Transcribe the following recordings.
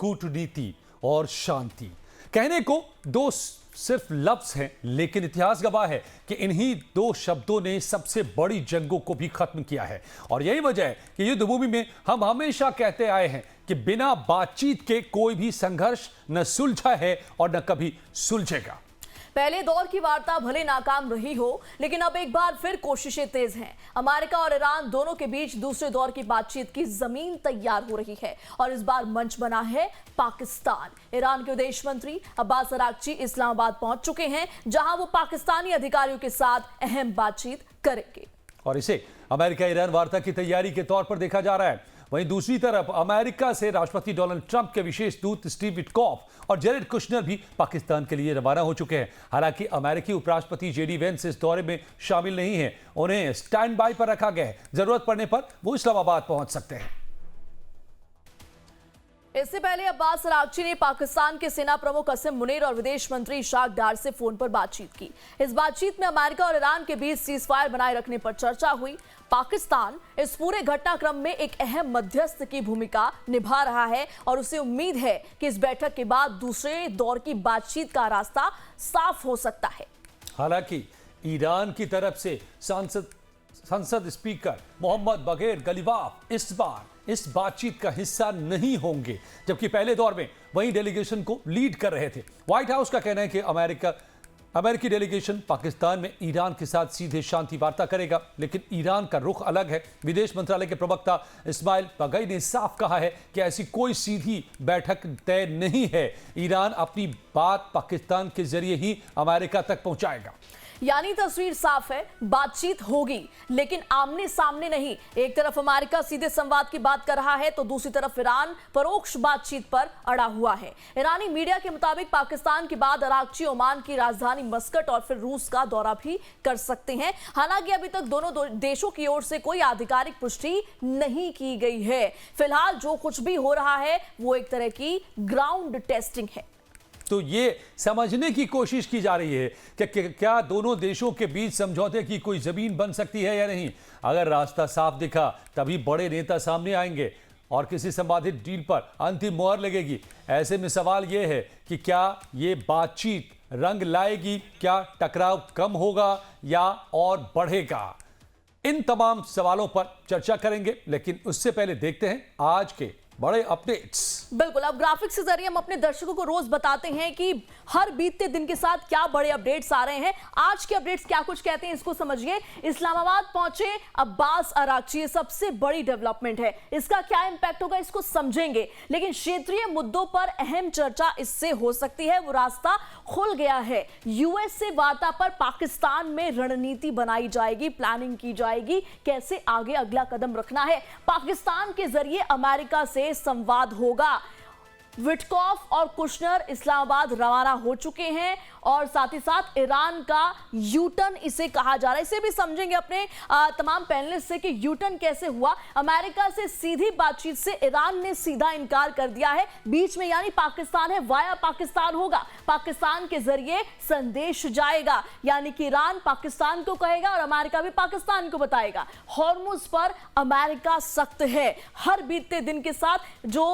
कूटनीति और शांति। कहने को दो सिर्फ लफ्ज हैं, लेकिन इतिहास गवाह है कि इन्हीं दो शब्दों ने सबसे बड़ी जंगों को भी खत्म किया है। और यही वजह है कि युद्ध भूमि में हम हमेशा कहते आए हैं कि बिना बातचीत के कोई भी संघर्ष न सुलझा है और न कभी सुलझेगा। पहले दौर की वार्ता भले नाकाम रही हो, लेकिन अब एक बार फिर कोशिशें तेज हैं। अमेरिका और ईरान दोनों के बीच दूसरे दौर की बातचीत की जमीन तैयार हो रही है और इस बार मंच बना है पाकिस्तान। ईरान के विदेश मंत्री अब्बास अरागची इस्लामाबाद पहुंच चुके हैं, जहां वो पाकिस्तानी अधिकारियों के साथ अहम बातचीत करेंगे। और इसे अमेरिका ईरान वार्ता की तैयारी के तौर पर देखा जा रहा है। वहीं दूसरी तरफ अमेरिका से राष्ट्रपति डोनाल्ड ट्रंप के विशेष दूत स्टीव विटकॉफ और जेरेड कुशनर भी पाकिस्तान के लिए रवाना हो चुके हैं। हालांकि अमेरिकी उपराष्ट्रपति जेडी वेंस इस दौरे में शामिल नहीं है, उन्हें स्टैंड बाय पर रखा गया है। जरूरत पड़ने पर वो इस्लामाबाद पहुंच सकते हैं। इससे पहले अब्बास अरागची ने पाकिस्तान के सेना प्रमुख कासिम मुनीर और विदेश मंत्री इशाक डार से फोन पर बातचीत की। इस बातचीत में अमेरिका और ईरान के बीच सीजफायर बनाए रखने पर चर्चा हुई। पाकिस्तान इस पूरे घटनाक्रम में एक अहम मध्यस्थ की भूमिका निभा रहा है और उसे उम्मीद है कि इस बैठक के बाद दूसरे दौर की बातचीत का रास्ता साफ हो सकता है। हालांकि ईरान की तरफ से संसद स्पीकर मोहम्मद बगैर गलीबाफ इस बार इस बातचीत का हिस्सा नहीं होंगे, जबकि पहले दौर में वही डेलीगेशन को लीड कर रहे थे। व्हाइट हाउस का कहना है कि अमेरिकी डेलीगेशन पाकिस्तान में ईरान के साथ सीधे शांति वार्ता करेगा, लेकिन ईरान का रुख अलग है। विदेश मंत्रालय के प्रवक्ता इस्माइल बागई ने साफ कहा है कि ऐसी कोई सीधी बैठक तय नहीं है। ईरान अपनी बात पाकिस्तान के जरिए ही अमेरिका तक पहुंचाएगा। यानी तस्वीर साफ है, बातचीत होगी लेकिन आमने सामने नहीं। एक तरफ अमेरिका सीधे संवाद की बात कर रहा है तो दूसरी तरफ ईरान परोक्ष बातचीत पर अड़ा हुआ है। ईरानी मीडिया के मुताबिक पाकिस्तान के बाद अरागची ओमान की राजधानी मस्कट और फिर रूस का दौरा भी कर सकते हैं। हालांकि अभी तक दोनों देशों की ओर से कोई आधिकारिक पुष्टि नहीं की गई है। फिलहाल जो कुछ भी हो रहा है वो एक तरह की ग्राउंड टेस्टिंग है। तो ये समझने की कोशिश की जा रही है कि क्या दोनों देशों के बीच समझौते की कोई जमीन बन सकती है या नहीं। अगर रास्ता साफ दिखा तभी बड़े नेता सामने आएंगे और किसी संबंधित डील पर अंतिम मोहर लगेगी। ऐसे में सवाल यह है कि क्या ये बातचीत रंग लाएगी, क्या टकराव कम होगा या और बढ़ेगा। इन तमाम सवालों पर चर्चा करेंगे, लेकिन उससे पहले देखते हैं आज के बड़े अपडेट्स। बिल्कुल, अब ग्राफिक्स के जरिए हम अपने दर्शकों को रोज बताते हैं कि हर बीतते दिन के साथ क्या बड़े अपडेट्स आ रहे हैं। आज के अपडेट्स क्या कुछ कहते हैं इसको समझिए। इस्लामाबाद पहुंचे अब्बास अरागची, ये सबसे बड़ी डेवलपमेंट है। इसका क्या इंपैक्ट होगा इसको समझेंगे, लेकिन क्षेत्रीय मुद्दों पर अहम चर्चा इससे हो सकती है। वो रास्ता खुल गया है। यूएस से वार्ता पर पाकिस्तान में रणनीति बनाई जाएगी, प्लानिंग की जाएगी, कैसे आगे अगला कदम रखना है। पाकिस्तान के जरिए अमेरिका से संवाद होगा। विटकॉफ और कुशनर इस्लामाबाद रवाना हो चुके हैं और साथ ही साथ ईरान का यूटर्न इसे कहा जा रहा है। इसे भी समझेंगे अपने तमाम पैनलिस्ट से कि यूटर्न कैसे हुआ। अमेरिका से सीधी बातचीत से ईरान ने सीधा इनकार कर दिया है। बीच में यानी पाकिस्तान है, वाया पाकिस्तान होगा। पाकिस्तान के जरिए संदेश जाएगा, यानी कि ईरान पाकिस्तान को कहेगा और अमेरिका भी पाकिस्तान को बताएगा। हॉर्मुज पर अमेरिका सख्त है। हर बीतते दिन के साथ जो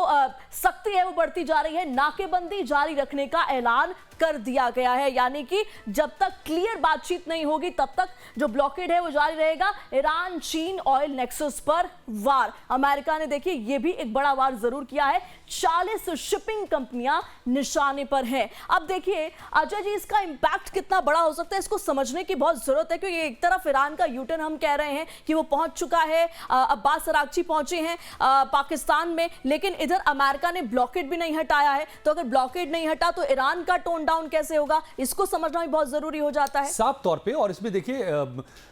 सख्ती है वो बढ़ती जा रही है। नाकेबंदी जारी रखने का ऐलान कर दिया गया है, यानी कि जब तक क्लियर बातचीत नहीं होगी तब तक जो ब्लॉकेड है वो जारी रहेगा। ईरान चीन ऑयल नेक्सस पर वार। अमेरिका ने देखिए ये भी एक बड़ा वार जरूर किया है। 40 शिपिंग कंपनियां निशाने पर हैं। अब देखिए अजय जी, इसका इंपैक्ट कितना बड़ा हो सकता है इसको समझने की बहुत जरूरत है, क्योंकि एक तरफ ईरान का यूटर्न हम कह रहे हैं कि वो पहुंच चुका है, अब्बास अरागची पहुंचे हैं पाकिस्तान में, लेकिन इधर अमेरिका ने ब्लॉकेड भी नहीं हटाया है। तो अगर ब्लॉकेड नहीं हटा तो ईरान का टोन डाउन कैसे होगा, इसको समझना भी बहुत जरूरी हो जाता है साफ तौर पे। और इसमें देखिए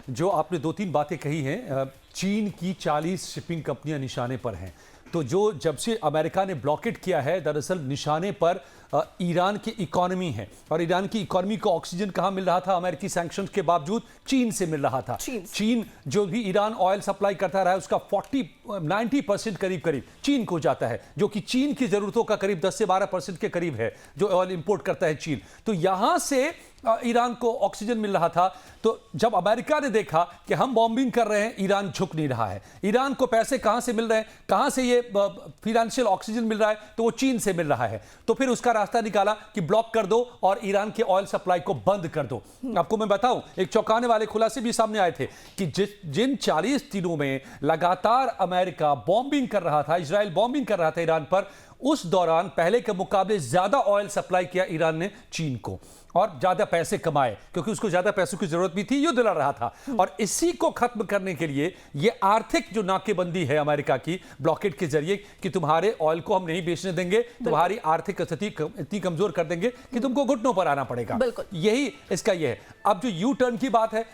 जो आपने दो तीन बातें कही हैं, चीन की 40 शिपिंग कंपनियां निशाने पर हैं। तो जो जब से अमेरिका ने ब्लॉकेट किया है, दरअसल निशाने पर ईरान की इकोनॉमी है, और ईरान की इकोनॉमी को ऑक्सीजन कहाँ मिल रहा था अमेरिकी सैंक्शंस के बावजूद? चीन से मिल रहा था। चीन जो भी ईरान ऑयल सप्लाई करता रहा है उसका 90% करीब चीन को जाता है, जो कि चीन की जरूरतों का करीब 10 से 12% के करीब है जो ऑयल इंपोर्ट करता है चीन। तो यहां से ईरान को ऑक्सीजन मिल रहा था। तो जब अमेरिका ने देखा कि हम बॉम्बिंग कर रहे हैं, ईरान झुक नहीं रहा है, ईरान को पैसे कहां से मिल रहे हैं, कहां से ये फाइनेंशियल ऑक्सीजन मिल रहा है, तो वो चीन से मिल रहा है। तो फिर उसका रास्ता निकाला कि ब्लॉक कर दो और ईरान के ऑयल सप्लाई को बंद कर दो। आपको मैं बताऊं, एक चौंकाने वाले खुलासे भी सामने आए थे कि जिन 40 दिनों में लगातार अमेरिका बॉम्बिंग कर रहा था, इजराइल बॉम्बिंग कर रहा था ईरान पर, उस दौरान पहले के मुकाबले ज्यादा ऑयल सप्लाई किया ईरान ने चीन को, और ज्यादा पैसे कमाए, क्योंकि उसको ज्यादा पैसों की जरूरत भी थी, युद्ध लड़ रहा था। और इसी को खत्म करने के लिए ये आर्थिक जो नाकेबंदी है अमेरिका की, ब्लॉकेड के जरिए कि तुम्हारे ऑयल को हम नहीं बेचने देंगे, तुम्हारी आर्थिक स्थिति इतनी कमजोर कर देंगे कि तुमको घुटनों पर आना पड़ेगा। यही इसका ये है। अब जो यू टर्न की बात है,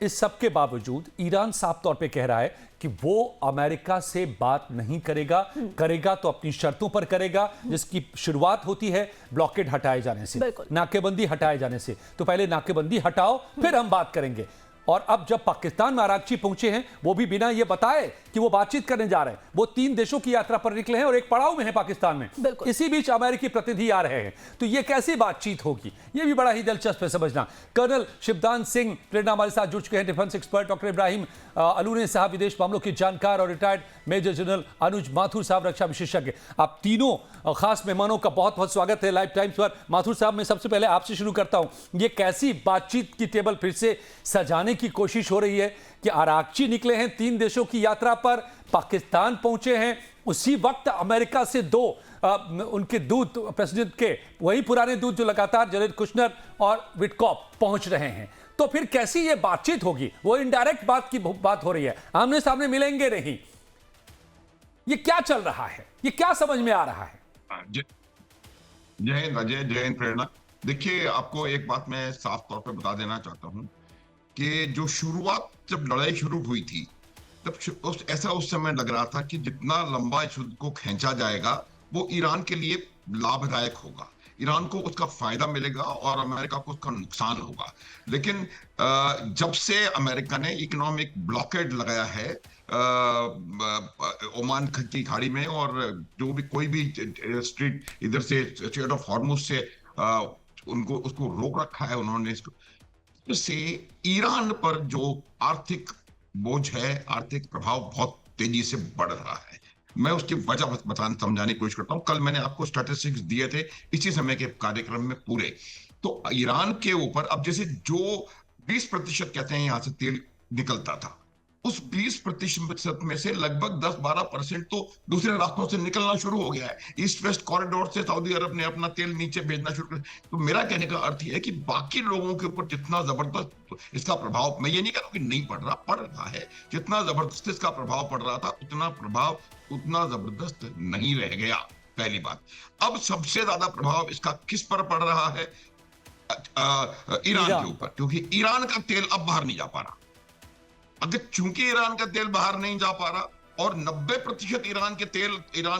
इस सब के बावजूद ईरान साफ तौर पे कह रहा है कि वो अमेरिका से बात नहीं करेगा, करेगा तो अपनी शर्तों पर करेगा, जिसकी शुरुआत होती है ब्लॉकेड हटाए जाने से, नाकेबंदी हटाए जाने से। तो पहले नाकेबंदी हटाओ, फिर हम बात करेंगे। और अब जब पाकिस्तान में आरागची पहुंचे हैं, वो भी बिना ये बताए कि वो बातचीत करने जा रहे हैं, वो 3 देशों की यात्रा पर निकले हैं और एक पड़ाव में है पाकिस्तान में। इसी बीच अमेरिकी प्रतिनिधि आ रहे हैं, तो ये कैसी बातचीत होगी, ये भी बड़ा ही दिलचस्प है समझना। कर्नल शिवदान सिंह प्रेरणा हमारे साथ जुड़ चुके हैं, डिफेंस एक्सपर्ट डॉक्टर इब्राहिम अलूने साहब विदेश मामलों के जानकार, और रिटायर्ड मेजर जनरल अनुज माथुर साहब रक्षा विशेषज्ञ। आप तीनों खास मेहमानों का बहुत बहुत स्वागत है लाइव टाइम्स पर। माथुर साहब, मैं सबसे पहले आपसे शुरू करता हूं, ये कैसी बातचीत की टेबल फिर से सजाने की कोशिश हो रही है कि आरागची निकले हैं 3 देशों की यात्रा पर, पाकिस्तान पहुंचे हैं, उसी वक्त अमेरिका से 2 उनके दूत प्रेसिडेंट के, वही पुराने दूत जो लगातार जरेड कुशनर और विटकॉफ पहुंच रहे हैं। तो फिर कैसी ये बातचीत होगी? वो इनडायरेक्ट बात हो रही है, आमने सामने मिलेंगे नहीं। ये क्या चल रहा है, ये क्या समझ में आ रहा है? जय हिंद अजय, जय हिंद प्रेरणा। देखिए, आपको एक बात मैं साफ तौर पे बता देना चाहता हूं कि जो शुरुआत, जब लड़ाई शुरू हुई थी, तब ऐसा उस समय लग रहा था कि जितना लंबा इस युद्ध को खींचा जाएगा वो ईरान के लिए लाभदायक होगा, ईरान को उसका फायदा मिलेगा और अमेरिका को उसका नुकसान होगा। लेकिन जब से अमेरिका ने इकोनॉमिक ब्लॉकेड लगाया है ओमान की खाड़ी में, और जो भी कोई भी स्ट्रीट इधर से स्ट्रेट ऑफ हॉर्मुज से उसको रोक रखा है उन्होंने, इससे ईरान पर जो आर्थिक बोझ है, आर्थिक प्रभाव बहुत तेजी से बढ़ रहा है। मैं उसकी वजह समझाने की कोशिश करता हूं। कल मैंने आपको स्टैटिस्टिक्स दिए थे इसी समय के कार्यक्रम में पूरे। तो ईरान के ऊपर अब जैसे जो 20% कहते हैं यहां से तेल निकलता था, उस 20% में से लगभग 10-12% तो दूसरे रास्तों से निकलना शुरू हो गया है। ईस्ट वेस्ट कॉरिडोर से सऊदी अरब ने अपना तेल नीचे भेजना शुरू कर। तो मेरा कहने का अर्थ यह है कि बाकी लोगों के ऊपर जितना जबरदस्त इसका प्रभाव, मैं ये नहीं कह रहा कि नहीं पड़ रहा, पड़ रहा है। जितना जबरदस्त इसका प्रभाव पड़ रहा था, उतना प्रभाव उतना जबरदस्त नहीं रह गया, पहली बात। अब सबसे ज्यादा प्रभाव इसका किस पर पड़ रहा है? ईरान के ऊपर, क्योंकि ईरान का तेल अब बाहर नहीं जा पा रहा। अगर चूंकि ईरान का तेल बाहर नहीं जा पा रहा और 90% ईरान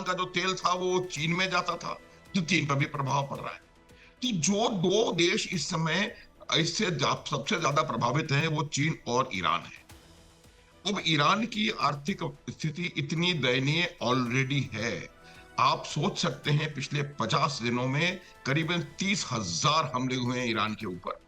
का जो तेल था वो चीन में जाता था, तो चीन पर भी प्रभाव पड़ रहा है। तो जो 2 देश इस समय इससे सबसे ज्यादा प्रभावित हैं वो चीन और ईरान है। अब ईरान की आर्थिक स्थिति इतनी दयनीय ऑलरेडी है, आप सोच सकते हैं पिछले 50 दिनों में करीबन 30,000 हमले हुए हैं ईरान के ऊपर।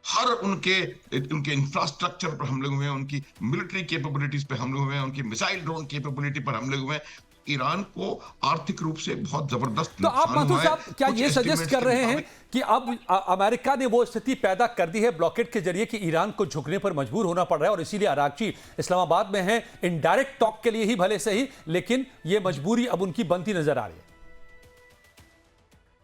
हर उनके इंफ्रास्ट्रक्चर पर हमले हुए हैं, उनकी मिलिट्री कैपेबिलिटीज पे हमले हुए हैं, उनकी मिसाइल ड्रोन कैपेबिलिटी पर हमले हुए हैं। ईरान को आर्थिक रूप से बहुत जबरदस्त तो आप माथुर साहब क्या ये सजेस्ट कर रहे हैं कि अब अमेरिका ने वो स्थिति पैदा कर दी है ब्लॉकेड के जरिए कि ईरान को झुकने पर मजबूर होना पड़ रहा है, और इसीलिए आरागची इस्लामाबाद में है, इनडायरेक्ट टॉक के लिए ही भले सही, लेकिन ये मजबूरी अब उनकी बनती नजर आ रही है?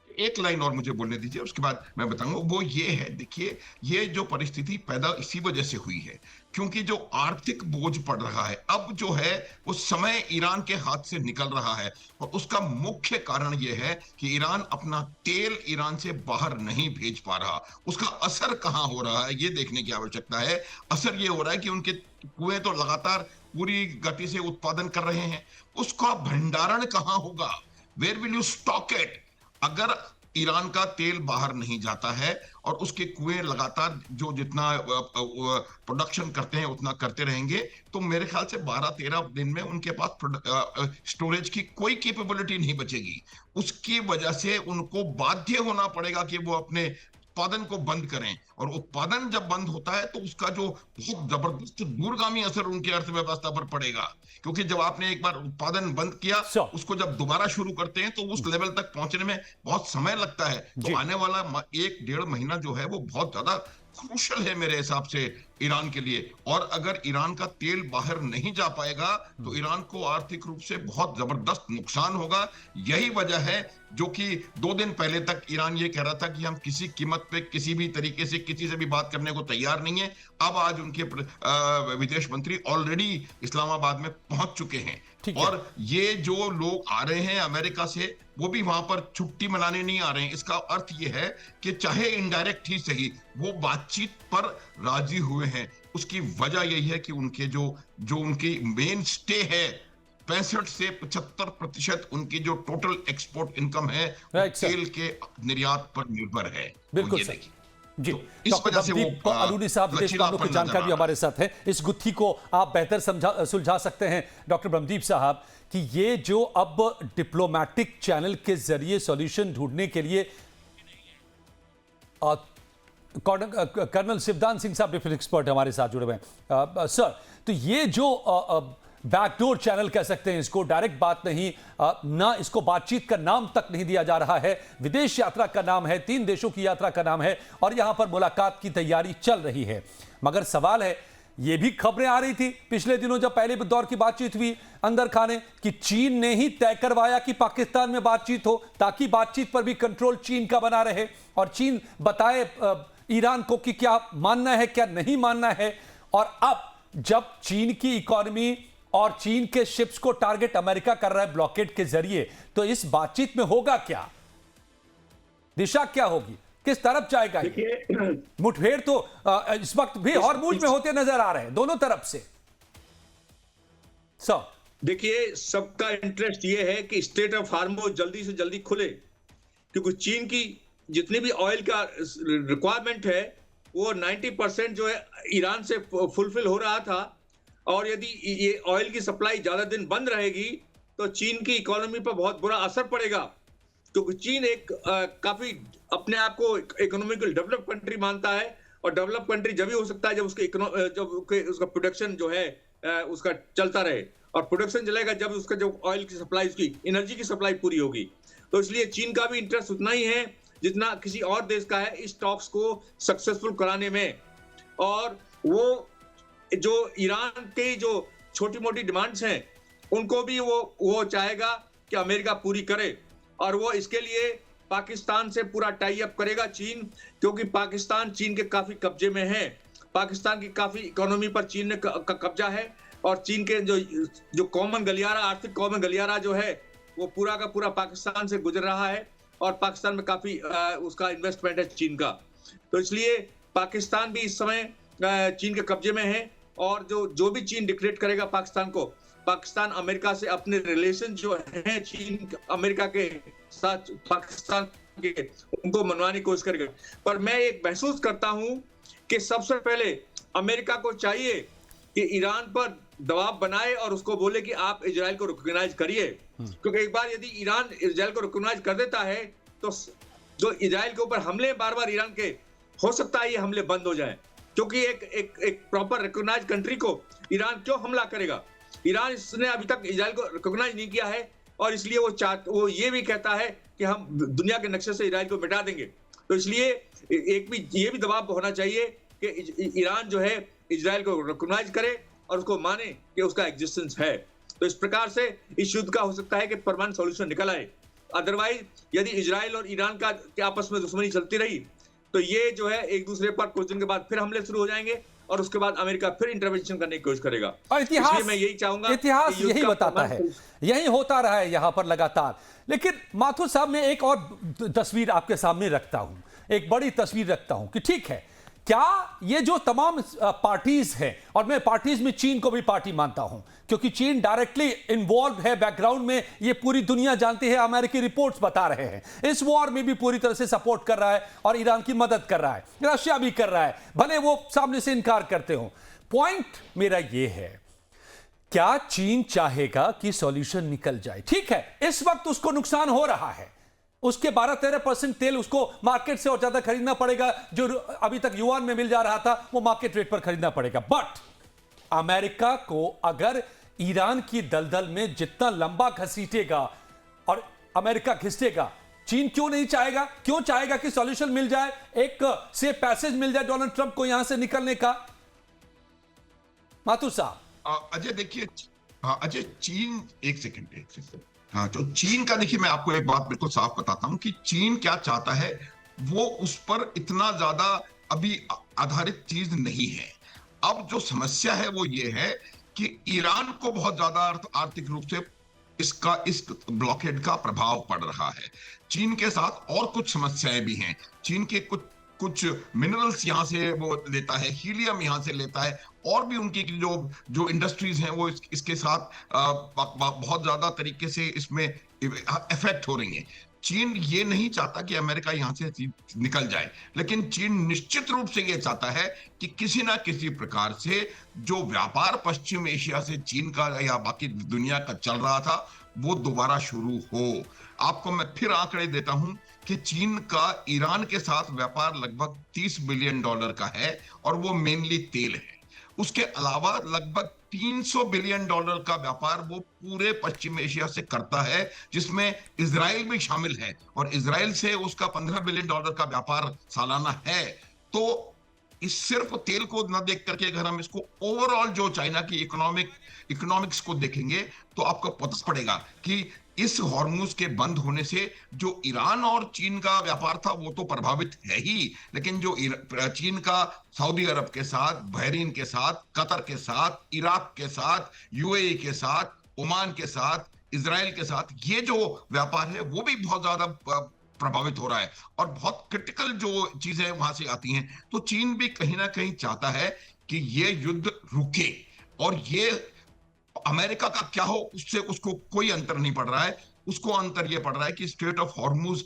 एक लाइन और मुझे बोलने दीजिए, उसके बाद मैं बताऊंगा। वो ये है, देखिए, ये जो परिस्थिति पैदा इसी वजह से हुई है क्योंकि जो आर्थिक बोझ पड़ रहा है अब जो है वो समय ईरान के हाथ से निकल रहा है, और उसका मुख्य कारण ये है कि ईरान अपना तेल ईरान से बाहर नहीं भेज पा रहा। उसका असर कहां हो रहा है ये देखने की आवश्यकता है। असर ये हो रहा है कि उनके कुएं तो लगातार पूरी गति से उत्पादन कर रहे हैं, उसका भंडारण कहां होगा? Where will you stock it? अगर ईरान का तेल बाहर नहीं जाता है और उसके कुएं लगातार जो जितना प्रोडक्शन करते हैं उतना करते रहेंगे, तो मेरे ख्याल से 12-13 दिन में उनके पास स्टोरेज की कोई कैपेबिलिटी नहीं बचेगी। उसकी वजह से उनको बाध्य होना पड़ेगा कि वो अपने उत्पादन को बंद करें, और उत्पादन जब बंद होता है तो उसका जो बहुत जबरदस्त दूरगामी असर उनकी अर्थव्यवस्था पर पड़ेगा, क्योंकि जब आपने एक बार उत्पादन बंद किया, उसको जब दोबारा शुरू करते हैं तो उस लेवल तक पहुंचने में बहुत समय लगता है। तो आने वाला 1-1.5 महीना जो है वो बहुत ज्यादा क्रूशल है मेरे हिसाब से ईरान के लिए। और अगर ईरान का तेल बाहर नहीं जा पाएगा तो ईरान को आर्थिक रूप से बहुत जबरदस्त नुकसान होगा। यही वजह है जो कि 2 दिन पहले तक ईरान ये कह रहा था कि हम किसी कीमत पे किसी भी तरीके से किसी से भी बात करने को तैयार नहीं है। अब आज उनके विदेश मंत्री ऑलरेडी इस्लामाबाद में पहुंच चुके हैं, और ये जो लोग आ रहे हैं अमेरिका से, वो भी वहां पर छुट्टी मनाने नहीं आ रहे हैं। इसका अर्थ ये है कि चाहे इनडायरेक्ट ही सही वो बातचीत पर राजी हुए हैं। उसकी वजह यही है कि उनके जो उनकी मेन स्टे है, 65 से 75% उनकी जो टोटल एक्सपोर्ट इनकम है वो तेल के निर्यात पर निर्भर है। बिल्कुल सही जी। तो इस वजह से वो अरूनी साहब विदेश मामलों के जानकार भी हमारे साथ हैं। इस गुत्थी को आप बेहतर सुलझा सकते हैं डॉक्टर ब्रह्मदीप साहब, कि ये जो अब डिप्लोमेटिक चैनल के जरिए सॉल्यूशन ढूंढने के लिए कर्नल शिवदान सिंह साहब डिफेंस एक्सपर्ट हमारे साथ जुड़े हुए हैं। सर, तो ये जो बैकडोर चैनल कह सकते हैं इसको, डायरेक्ट बात नहीं, ना इसको बातचीत का नाम तक नहीं दिया जा रहा है, विदेश यात्रा का नाम है, 3 देशों की यात्रा का नाम है और यहां पर मुलाकात की तैयारी चल रही है। मगर सवाल है, ये भी खबरें आ रही थी पिछले दिनों जब पहले दौर की बातचीत हुई अंदर खाने, कि चीन ने ही तय करवाया कि पाकिस्तान में बातचीत हो ताकि बातचीत पर भी कंट्रोल चीन का बना रहे और चीन बताए ईरान को कि क्या मानना है क्या नहीं मानना है। और अब जब चीन की इकोनॉमी और चीन के शिप्स को टारगेट अमेरिका कर रहा है ब्लॉकेड के जरिए, तो इस बातचीत में होगा क्या, दिशा क्या होगी, किस तरफ जाएगा? मुठभेड़ तो इस वक्त भी हॉर्मुज में होते नजर आ रहे हैं दोनों तरफ से। सब देखिए, सबका इंटरेस्ट ये है कि स्ट्रेट ऑफ हॉर्मुज जल्दी से जल्दी खुले, क्योंकि चीन की जितनी भी ऑयल का रिक्वायरमेंट है वो 90% जो है ईरान से फुलफिल हो रहा था, और यदि ये ऑयल की सप्लाई ज्यादा दिन बंद रहेगी तो चीन की इकोनॉमी पर बहुत बुरा असर पड़ेगा, क्योंकि चीन एक काफी अपने आप को इकोनॉमिकल डेवलप कंट्री मानता है, और डेवलप कंट्री जब ही हो सकता है जब उसका प्रोडक्शन जो है उसका चलता रहे, और प्रोडक्शन चलेगा जब उसका जो ऑयल की सप्लाई, उसकी एनर्जी की सप्लाई पूरी होगी। तो इसलिए चीन का भी इंटरेस्ट उतना ही है जितना किसी और देश का है इस टॉक्स को सक्सेसफुल कराने में। और वो जो ईरान के जो छोटी मोटी डिमांड्स हैं उनको भी वो चाहेगा कि अमेरिका पूरी करे, और वो इसके लिए पाकिस्तान से पूरा टाई अप करेगा चीन, क्योंकि पाकिस्तान चीन के काफी कब्जे में है। पाकिस्तान की काफी इकोनॉमी पर चीन ने कब्जा है, और चीन के जो कॉमन गलियारा, आर्थिक कॉमन गलियारा जो है वो पूरा का पूरा पाकिस्तान से गुजर रहा है, और पाकिस्तान में काफी उसका इन्वेस्टमेंट है चीन का। तो इसलिए पाकिस्तान भी इस समय चीन के कब्जे में है, और जो भी चीन डिक्टेट करेगा पाकिस्तान को, पाकिस्तान अमेरिका से अपने रिलेशन जो है चीन अमेरिका के साथ पाकिस्तान के, उनको मनवाने की कोशिश करेगा। पर मैं एक महसूस करता हूं कि सबसे पहले अमेरिका को चाहिए कि ईरान पर दबाव बनाए और उसको बोले कि आप इजराइल को रिकॉग्नाइज करिए, क्योंकि एक बार यदि ईरान इजराइल को रिकॉग्नाइज कर देता है तो जो इजराइल के ऊपर हमले बार बार ईरान के, हो सकता है ये हमले बंद हो जाए, क्योंकि एक प्रॉपर रिकॉग्नाइज कंट्री को ईरान क्यों हमला करेगा? ईरान इसने अभी तक इजराइल को रिकॉग्नाइज नहीं किया है, और इसलिए वो ये भी कहता है कि हम दुनिया के नक्शे से इजराइल को मिटा देंगे। तो इसलिए ये भी दबाव होना चाहिए कि ईरान जो है इजराइल को रिकॉग्नाइज करे और उसको माने कि उसका एग्जिस्टेंस है। तो इस प्रकार से इस युद्ध का हो सकता है कि परमानेंट सॉल्यूशन निकल आए। अदरवाइज यदि इजराइल और ईरान का आपस में दुश्मनी चलती रही तो ये जो है एक दूसरे पर कुछ दिन के बाद फिर हमले शुरू हो जाएंगे, और उसके बाद अमेरिका फिर इंटरवेंशन करने की कोशिश करेगा। और इतिहास, मैं यही चाहूंगा, इतिहास यही बताता है, यही होता रहा है यहां पर लगातार। लेकिन माथुर साहब, मैं एक और तस्वीर आपके सामने रखता हूं, एक बड़ी तस्वीर रखता हूं कि ठीक है, क्या ये जो तमाम पार्टीज हैं, और मैं पार्टीज में चीन को भी पार्टी मानता हूं क्योंकि चीन डायरेक्टली इन्वॉल्व है बैकग्राउंड में, ये पूरी दुनिया जानती है, अमेरिकी रिपोर्ट्स बता रहे हैं। इस वॉर में भी पूरी तरह से सपोर्ट कर रहा है और ईरान की मदद कर रहा है, रशिया भी कर रहा है, भले वो सामने से इनकार करते हो। पॉइंट मेरा ये है, क्या चीन चाहेगा कि सॉल्यूशन निकल जाए? ठीक है, इस वक्त उसको नुकसान हो रहा है, उसके 12-13% तेल उसको मार्केट से और ज्यादा खरीदना पड़ेगा, जो अभी तक युआन में मिल जा रहा था वो मार्केट रेट पर खरीदना पड़ेगा। बट अमेरिका को अगर ईरान की दलदल में जितना लंबा घसीटेगा और अमेरिका घिसेगा, चीन क्यों नहीं चाहेगा? क्यों चाहेगा कि सॉल्यूशन मिल जाए, एक से पैसेज मिल जाए डोनाल्ड ट्रंप को यहां से निकलने का? माथुर साहब। अजय देखिए, अजय चीन, एक सेकंड। हाँ, तो चीन का देखिए, मैं आपको एक बात बिल्कुल साफ बताता हूं कि चीन क्या चाहता है, वो उस पर इतना ज्यादा अभी आधारित चीज नहीं है। अब जो समस्या है वो ये है कि ईरान को बहुत ज्यादा आर्थिक रूप से इस ब्लॉकेड का प्रभाव पड़ रहा है। चीन के साथ और कुछ समस्याएं भी हैं। चीन के कुछ मिनरल्स यहां से वो लेता है, हीलियम यहां से लेता है, और भी उनकी जो इंडस्ट्रीज हैं वो इसके साथ बहुत ज्यादा तरीके से इसमें इफेक्ट हो रही हैं। चीन ये नहीं चाहता कि अमेरिका यहां से निकल जाए, लेकिन चीन निश्चित रूप से ये चाहता है कि किसी ना किसी प्रकार से जो व्यापार पश्चिम एशिया से चीन का या बाकी दुनिया का चल रहा था वो दोबारा शुरू हो। आपको मैं फिर आंकड़े देता हूं कि चीन का ईरान के साथ व्यापार लगभग $30 बिलियन का है, और वो मेनली तेल है। उसके अलावा लगभग $300 बिलियन का व्यापार वो पूरे पश्चिम एशिया से करता है, जिसमें इजराइल भी शामिल है, और इजराइल से उसका $15 बिलियन का व्यापार सालाना है। तो इस सिर्फ तेल को न देख करके अगर हम इसको ओवरऑल जो चाइना की इकोनॉमिक्स को देखेंगे तो आपको पता पड़ेगा कि इस हॉर्मुज के बंद होने से जो ईरान और चीन का व्यापार था वो तो प्रभावित है ही, लेकिन जो चीन का सऊदी अरब के साथ, बहरीन के साथ, कतर के साथ, इराक के साथ, यूएई के साथ, ओमान के साथ, इजराइल के साथ, ये जो व्यापार है वो भी बहुत ज्यादा प्रभावित हो रहा है, और बहुत क्रिटिकल जो चीजें वहां से आती हैं। तो चीन भी कहीं ना कहीं चाहता है कि ये युद्ध रुके, और ये अमेरिका का क्या हो उससे उसको कोई अंतर नहीं पड़ रहा है। उसको अंतर यह पड़ रहा है कि स्ट्रेट ऑफ हॉर्मुज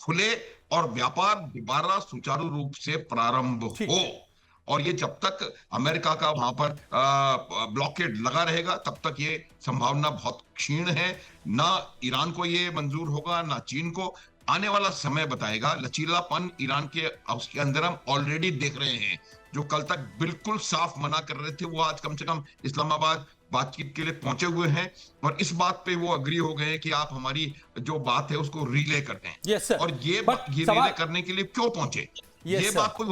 खुले और व्यापार दोबारा सुचारू रूप से प्रारंभ हो, और ये जब तक अमेरिका का वहां पर ब्लॉकेड लगा रहेगा तब तक ये संभावना बहुत क्षीण है। ना ईरान को ये मंजूर होगा, ना चीन को। आने वाला समय बताएगा। लचीलापन ईरान के उसके अंदर हम ऑलरेडी देख रहे हैं। जो कल तक बिल्कुल साफ मना कर रहे थे वो आज कम से कम इस्लामाबाद बातचीत के लिए पहुंचे हुए हैं, और इस बात पे वो अग्री हो गए कि आप हमारी जो बात है उसको रिले करते हैं। yes, और ये रिले करने के लिए क्यों पहुंचे, ये बात कोई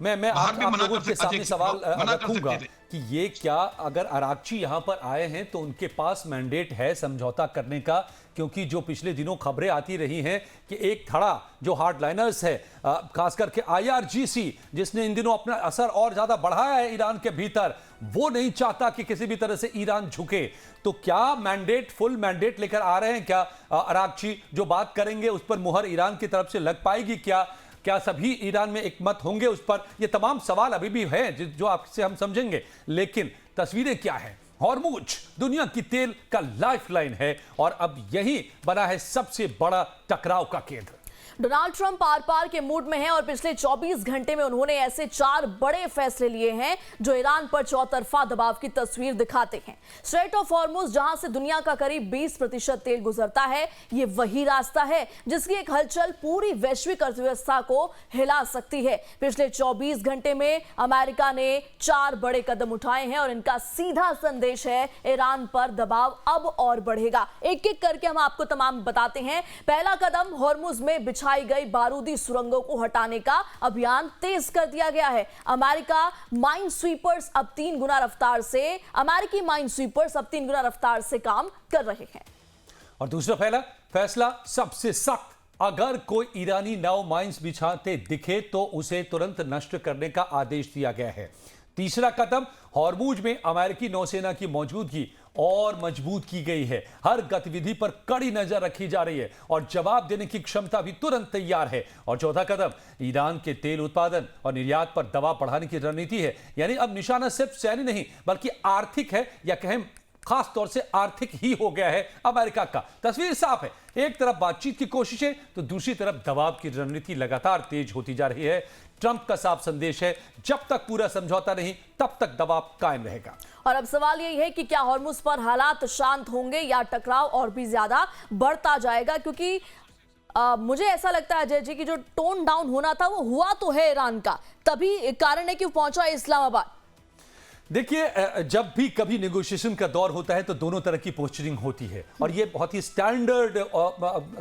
मैं आप लोगों के सामने सवाल रखूंगा कि ये क्या, अगर अरागची यहां पर आए हैं तो उनके पास मैंडेट है समझौता करने का? क्योंकि जो पिछले दिनों खबरें आती रही हैं कि एक धड़ा जो हार्डलाइनर्स है, खास करके IRGC, जिसने इन दिनों अपना असर और ज्यादा बढ़ाया है ईरान के भीतर, वो नहीं चाहता कि किसी भी तरह से ईरान झुके। तो क्या मैंडेट, फुल मैंडेट लेकर आ रहे हैं क्या अरागची? जो बात करेंगे उस पर मुहर ईरान की तरफ से लग पाएगी क्या सभी ईरान में एक मत होंगे उस पर? ये तमाम सवाल अभी भी हैं जो आपसे हम समझेंगे, लेकिन तस्वीरें क्या है? हॉर्मुज दुनिया की तेल का लाइफलाइन है, और अब यही बना है सबसे बड़ा टकराव का केंद्र। डोनाल्ड ट्रंप आर पार के मूड में हैं और पिछले 24 घंटे में उन्होंने ऐसे 4 बड़े फैसले लिए हैं जो ईरान पर चौतरफा दबाव की तस्वीर दिखाते हैं। स्ट्रेट ऑफ हॉर्मुज, जहां से दुनिया का करीब 20% तेल गुजरता है, ये वही रास्ता है जिसकी एक हलचल पूरी वैश्विक अर्थव्यवस्था को हिला सकती है। पिछले 24 घंटे में अमेरिका ने 4 बड़े कदम उठाए हैं, और इनका सीधा संदेश है ईरान पर दबाव अब और बढ़ेगा। एक एक करके हम आपको तमाम बताते हैं। पहला कदम, हॉर्मुज में बिछाई गई बारूदी सुरंगों को हटाने का अभियान तेज कर दिया गया है। अमेरिकी माइन स्वीपर्स अब 3 गुना रफ्तार से काम कर रहे हैं। और दूसरा फैसला सबसे सख्त, अगर कोई ईरानी नाव माइंस बिछाते दिखे तो उसे तुरंत नष्ट करने का आदेश दिया गया है। तीसरा कदम, हॉर्मुज में अमेरिकी नौसेना की मौजूदगी और मजबूत की गई है। हर गतिविधि पर कड़ी नजर रखी जा रही है और जवाब देने की क्षमता भी तुरंत तैयार है। और चौथा कदम ईरान के तेल उत्पादन और निर्यात पर दबाव बढ़ाने की रणनीति है। यानी अब निशाना सिर्फ सैन्य नहीं बल्कि आर्थिक है, या कहें खास तौर से आर्थिक ही हो गया है अमेरिका का। तस्वीर साफ है, एक तरफ बातचीत की कोशिशें तो दूसरी तरफ दबाव की रणनीति लगातार तेज होती जा रही है। ट्रंप का साफ संदेश है, जब तक पूरा समझौता नहीं तब तक दबाव कायम रहेगा। और अब सवाल यही है कि क्या हॉर्मुज पर हालात शांत होंगे या टकराव और भी ज्यादा बढ़ता जाएगा, क्योंकि मुझे ऐसा लगता है अजय जी की जो टोन डाउन होना था वो हुआ तो है ईरान का, तभी कारण है कि पहुंचा इस्लामाबाद। देखिए, जब भी कभी नेगोशिएशन का दौर होता है तो दोनों तरह की पोस्चरिंग होती है और ये बहुत ही स्टैंडर्ड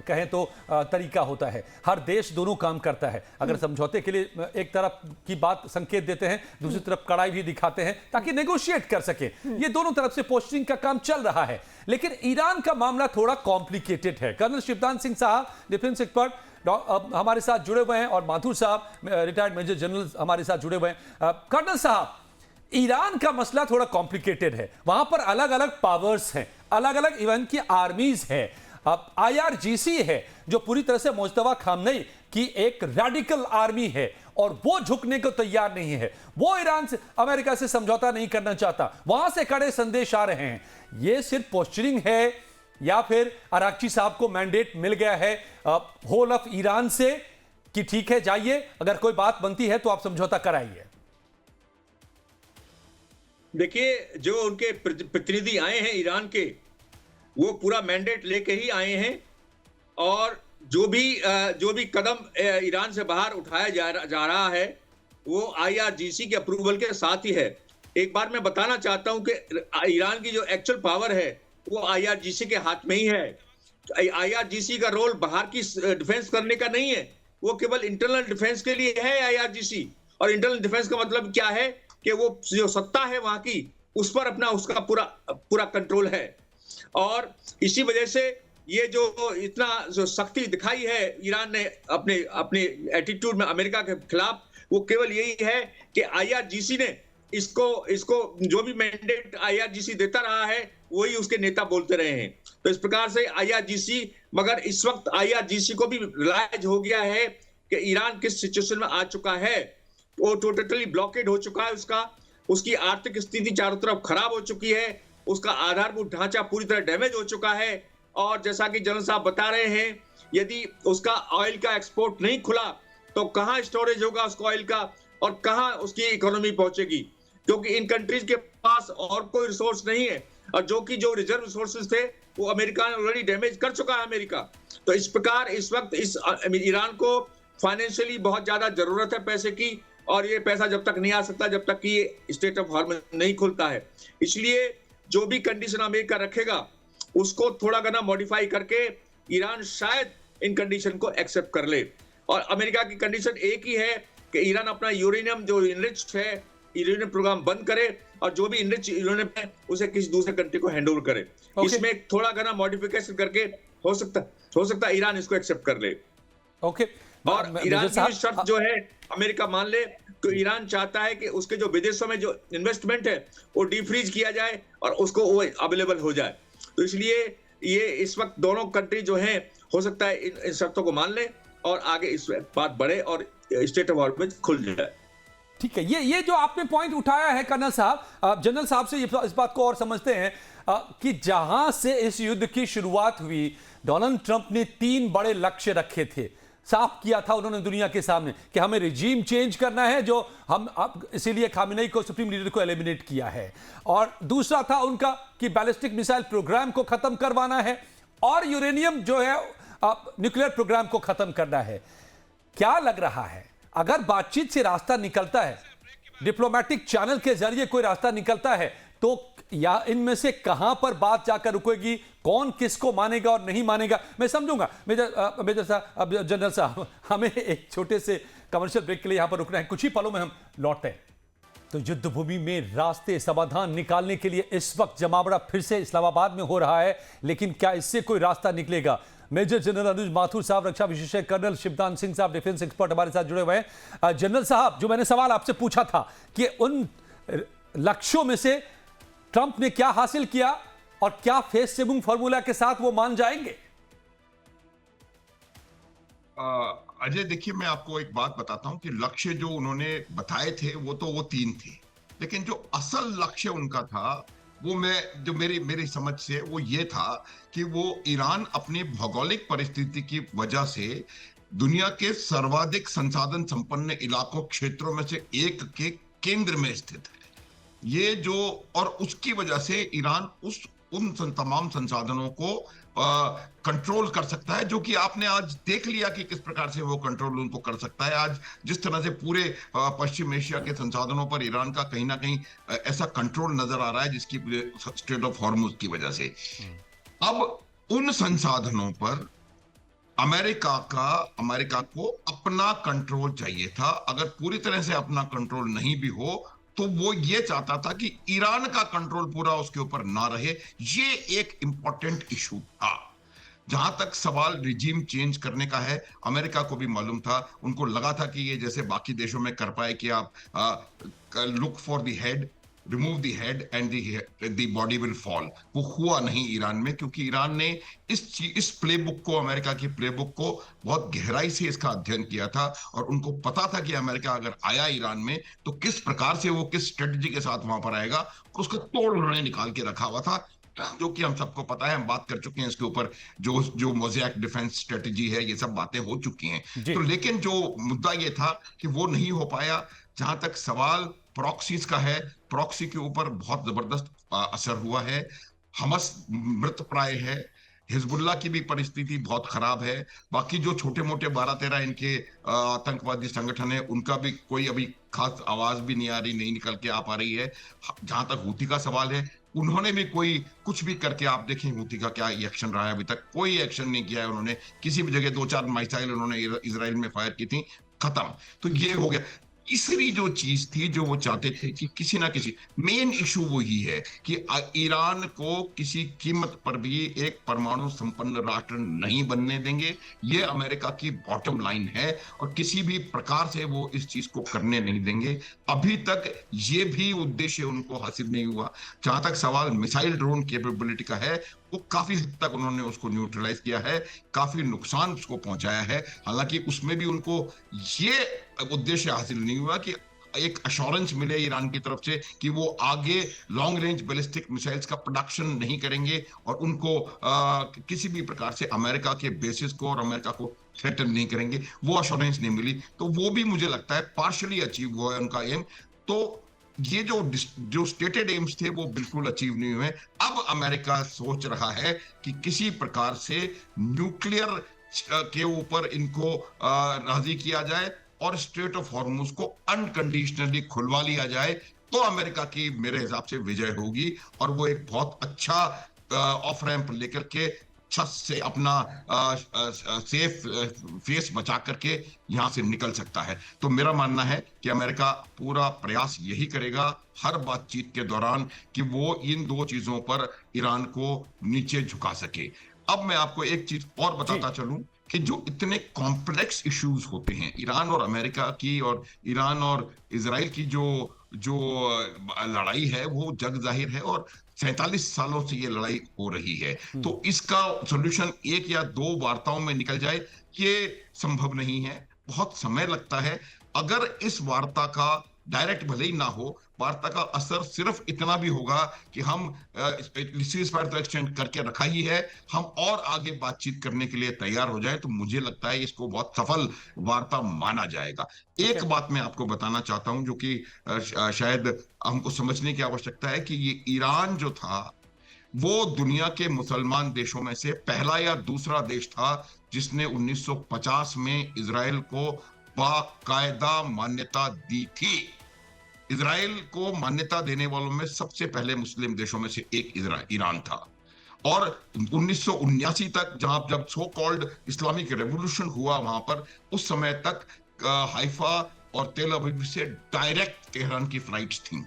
कहें तो तरीका होता है। हर देश दोनों काम करता है। अगर समझौते के लिए एक तरफ की बात संकेत देते हैं, दूसरी तरफ कड़ाई भी दिखाते हैं ताकि नेगोशिएट कर सके। ये दोनों तरफ से पोस्चरिंग का काम चल रहा है। लेकिन ईरान का मामला थोड़ा कॉम्प्लिकेटेड है। कर्नल शिवदान सिंह साहब, डिफेंस एक्सपर्ट हमारे साथ जुड़े हुए हैं और माथुर साहब, रिटायर्ड मेजर जनरल, हमारे साथ जुड़े हुए हैं। कर्नल साहब, ईरान का मसला थोड़ा कॉम्प्लिकेटेड है। वहां पर अलग अलग पावर्स हैं, अलग अलग इवन की आर्मीज है। अब IRGC है जो पूरी तरह से मुस्तफा खामनेई की एक रेडिकल आर्मी है और वो झुकने को तैयार नहीं है। वो ईरान से, अमेरिका से समझौता नहीं करना चाहता। वहां से कड़े संदेश आ रहे हैं। ये सिर्फ पोस्चरिंग है या फिर अराक्ची साहब को मैंडेट मिल गया है होल ऑफ ईरान से कि ठीक है जाइए, अगर कोई बात बनती है तो आप समझौता कराइए? देखिए, जो उनके प्रतिनिधि आए हैं ईरान के, वो पूरा मैंडेट लेके ही आए हैं और जो भी कदम ईरान से बाहर उठाया जा रहा है वो IRGC के अप्रूवल के साथ ही है। एक बार मैं बताना चाहता हूं कि ईरान की जो एक्चुअल पावर है वो IRGC के हाथ में ही है। IRGC का रोल बाहर की डिफेंस करने का नहीं है, वो केवल इंटरनल डिफेंस के लिए है IRGC। और इंटरनल डिफेंस का मतलब क्या है कि वो जो सत्ता है वहां की, उस पर उसका पूरा कंट्रोल है। और इसी वजह से ये जो इतना जो सख्ती दिखाई है ईरान ने अपने एटीट्यूड में अमेरिका के खिलाफ, वो केवल यही है कि IRGC ने इसको जो भी मैंडेट IRGC देता रहा है वही उसके नेता बोलते रहे हैं। तो इस प्रकार से IRGC, मगर इस वक्त IRGC को भी रियलाइज हो गया है कि ईरान किस सिचुएशन में आ चुका है। वो टोटली ब्लॉकेड हो चुका है, उसकी आर्थिक स्थिति चारों तरफ खराब हो चुकी है, उसका आधारभूत ढांचा पूरी तरह डैमेज हो चुका है। और जैसा कि जनरल साहब बता रहे हैं, यदि उसका ऑयल का एक्सपोर्ट नहीं खुला तो कहां स्टोरेज होगा उसका ऑयल का और कहां उसकी इकोनॉमी पहुंचेगी, क्योंकि इन कंट्रीज के पास और कोई रिसोर्स नहीं है। और जो रिजर्व रिसोर्सेज थे वो अमेरिका ने ऑलरेडी डैमेज कर चुका है अमेरिका। तो इस प्रकार इस वक्त ईरान को फाइनेंशियली बहुत ज्यादा जरूरत है पैसे की, और ये पैसा जब तक नहीं आ सकता जब तक कि ये स्टेट ऑफ हॉर्मुज नहीं खुलता है। इसलिए जो भी कंडीशन अमेरिका रखेगा उसको थोड़ा घना मॉडिफाई करके ईरान शायद इन कंडीशन को एक्सेप्ट कर ले। और अमेरिका की कंडीशन एक ही है कि ईरान अपना यूरेनियम जो इनरिच्ड है, यूरेनियम प्रोग्राम बंद करे और जो भी इनरिच यूरेनियम है उसे किसी दूसरे कंट्री को हैंड ओवर करे। इसमें थोड़ा घना मॉडिफिकेशन करके हो सकता है ईरान इसको एक्सेप्ट कर ले। और ईरान की शर्त जो है अमेरिका मान ले तो ईरान चाहता है कि उसके जो विदेशों में जो इन्वेस्टमेंट है वो डीफ्रीज किया जाए और उसको वो अवेलेबल हो जाए। तो इसलिए ये इस वक्त दोनों कंट्री जो हैं हो सकता है इन शर्तों को मान ले और आगे इस बात बढ़े और स्टेट ऑफ हॉर्मुज खुल जाए। ठीक है, ये जो आपने पॉइंट उठाया है कर्नल साहब, जनरल साहब से इस बात को और समझते हैं कि जहां से इस युद्ध की शुरुआत हुई, डोनाल्ड ट्रंप ने 3 बड़े लक्ष्य रखे थे। साफ किया था उन्होंने दुनिया के सामने कि हमें रिजीम चेंज करना है, जो हम अब इसीलिए खामेनेई को, सुप्रीम लीडर को एलिमिनेट किया है। और दूसरा था उनका कि बैलिस्टिक मिसाइल प्रोग्राम को खत्म करवाना है और यूरेनियम जो है न्यूक्लियर प्रोग्राम को खत्म करना है। क्या लग रहा है, अगर बातचीत से रास्ता निकलता है, डिप्लोमेटिक चैनल के जरिए कोई रास्ता निकलता है, तो या इनमें से कहां पर बात जाकर रुकेगी, कौन किसको मानेगा और नहीं मानेगा, मैं समझूंगा। मेजर साहब, जनरल साहब, हमें एक छोटे से कमर्शियल ब्रेक के लिए यहां पर रुकना है, कुछ ही पलों में हम लौटते हैं। तो युद्ध भूमि में रास्ते समाधान निकालने के लिए इस वक्त जमावड़ा फिर से इस्लामाबाद में हो रहा है, लेकिन क्या इससे कोई रास्ता निकलेगा? मेजर जनरल अनुज माथुर साहब, रक्षा विशेषज्ञ, कर्नल शिवदान सिंह साहब, डिफेंस एक्सपर्ट हमारे साथ जुड़े हुए हैं। जनरल साहब, जो मैंने सवाल आपसे पूछा था कि उन लक्ष्यों में से ट्रंप ने क्या हासिल किया, और क्या फेस सेबुंग फॉर्मूला के साथ वो मान जाएंगे? अजय देखिए, मैं आपको एक बात बताता हूं कि लक्ष्य जो उन्होंने बताए थे वो तीन थे, लेकिन जो असल लक्ष्य उनका था वो जो मेरी मेरी समझ से वो ये था कि वो ईरान अपनी भौगोलिक परिस्थिति की वजह से दुनिया के सर्वाधिक संसाधन संपन्न इलाकों क्षेत्रों में से एक के केंद्र में स्थित है। ये जो और उसकी वजह से ईरान तमाम संसाधनों को कंट्रोल कर सकता है, जो कि आपने आज देख लिया कि किस प्रकार से वो कंट्रोल उनको कर सकता है। आज जिस तरह से पूरे पश्चिम एशिया के संसाधनों पर ईरान का कहीं ना कहीं ऐसा कंट्रोल नजर आ रहा है, जिसकी स्ट्रेट ऑफ हॉर्मुज की वजह से। अब उन संसाधनों पर अमेरिका को अपना कंट्रोल चाहिए था। अगर पूरी तरह से अपना कंट्रोल नहीं भी हो तो वो ये चाहता था कि ईरान का कंट्रोल पूरा उसके ऊपर ना रहे। ये एक इंपॉर्टेंट इशू था। जहां तक सवाल रिजीम चेंज करने का है, अमेरिका को भी मालूम था, उनको लगा था कि ये जैसे बाकी देशों में कर पाए कि आप look for the head, remove the head and the body will fall. वो हुआ नहीं ईरान में, क्योंकि ईरान ने इस प्लेबुक को, अमेरिका की प्लेबुक को बहुत गहराई से इसका अध्ययन किया था और उनको पता था कि अमेरिका अगर आया ईरान में तो किस प्रकार से वो किस स्ट्रेटजी के साथ वहां पर आएगा, और उसका तोड़ उन्होंने निकाल के रखा हुआ था, जो कि हम सबको पता है। हम बात कर चुके हैं इसके ऊपर, जो मोज़ेक डिफेंस स्ट्रेटजी है, ये सब बातें हो चुकी हैं। तो लेकिन जो मुद्दा ये था कि वो नहीं हो पाया। जहां तक सवाल प्रॉक्सीज का है, प्रॉक्सी के ऊपर बहुत जबरदस्त असर हुआ है। हमस मृत प्राय है, हिजबुल्लाह की भी परिस्थिति बहुत खराब है। बाकी जो छोटे मोटे 12-13 इनके आतंकवादी संगठन है, उनका भी कोई अभी खास आवाज भी नहीं आ रही, नहीं निकल के आ पा रही है। जहां तक हूती का सवाल है, उन्होंने भी कुछ भी करके, आप देखें हूती का क्या एक्शन रहा है, अभी तक कोई एक्शन नहीं किया है उन्होंने। किसी भी जगह 2-4 मिसाइल उन्होंने इजराइल में फायर की थी, खत्म। तो ये हो गया। तीसरी जो चीज थी जो वो चाहते थे कि किसी ना किसी, मेन इशू वो ही है कि ईरान को किसी कीमत पर भी एक परमाणु संपन्न राष्ट्र नहीं बनने देंगे। ये अमेरिका की बॉटम लाइन है और किसी भी प्रकार से वो इस चीज को करने नहीं देंगे। अभी तक ये भी उद्देश्य उनको हासिल नहीं हुआ। जहां तक सवाल मिसाइल ड्रोन कैपेबिलिटी का है, वो काफी हद तक उन्होंने उसको न्यूट्रलाइज किया है, काफी नुकसान उसको पहुंचाया है। हालांकि उसमें भी उनको ये उद्देश्य हासिल नहीं हुआ कि एक अश्योरेंस मिले ईरान की तरफ से कि वो आगे लॉन्ग रेंज बैलिस्टिक मिसाइल्स का प्रोडक्शन नहीं करेंगे और उनको किसी भी प्रकार से अमेरिका के बेसिस को और अमेरिका को थ्रेटन नहीं करेंगे। वो अश्योरेंस नहीं मिली, तो वो भी मुझे लगता है पार्शियली अचीव हुआ है उनका एम। तो ये जो स्टेटेड एम्स थे वो बिल्कुल अचीव नहीं हुए। अब अमेरिका सोच रहा है कि किसी प्रकार से न्यूक्लियर के ऊपर इनको राजी किया जाए और स्ट्रेट ऑफ हॉर्मुज को अनकंडीशनली खुलवा लिया जाए, तो अमेरिका की मेरे हिसाब से विजय होगी और वो एक बहुत अच्छा ऑफ रैंप लेकर के छत से अपना सेफ फेस बचा करके यहां से निकल सकता है। तो मेरा मानना है कि अमेरिका पूरा प्रयास यही करेगा हर बातचीत के दौरान कि वो इन दो चीजों पर ईरान को नीचे झुका सके। अब मैं आपको एक चीज और बताता चलूं कि जो इतने कॉम्प्लेक्स इश्यूज होते हैं ईरान और अमेरिका की और ईरान और इजराइल की, जो लड़ाई है वो जग जाहिर है और 47 सालों से ये लड़ाई हो रही है। तो इसका सॉल्यूशन एक या दो वार्ताओं में निकल जाए ये संभव नहीं है, बहुत समय लगता है। अगर इस वार्ता का डायरेक्ट भले ही ना हो, वार्ता का असर सिर्फ इतना भी होगा कि हम सीज़फायर तो एक्सटेंड करके रखा ही है, हम और आगे बातचीत करने के लिए तैयार हो जाए, तो मुझे लगता है इसको बहुत सफल वार्ता माना जाएगा। एक बात मैं आपको बताना चाहता हूं जो कि शायद हमको समझने की आवश्यकता है कि ये ईरान जो था वो दुनिया के मुसलमान देशों में से पहला या दूसरा देश था जिसने 1950 में इजराइल को बाकायदा मान्यता दी थी। इजराइल को मान्यता देने वालों में सबसे पहले मुस्लिम देशों में से एक ईरान था। और 1979 तक जब सो कॉल्ड इस्लामिक रेवोल्यूशन हुआ वहां पर, उस समय तक हाइफा और तेल अवीव से डायरेक्ट तेहरान की फ्लाइट्स थी,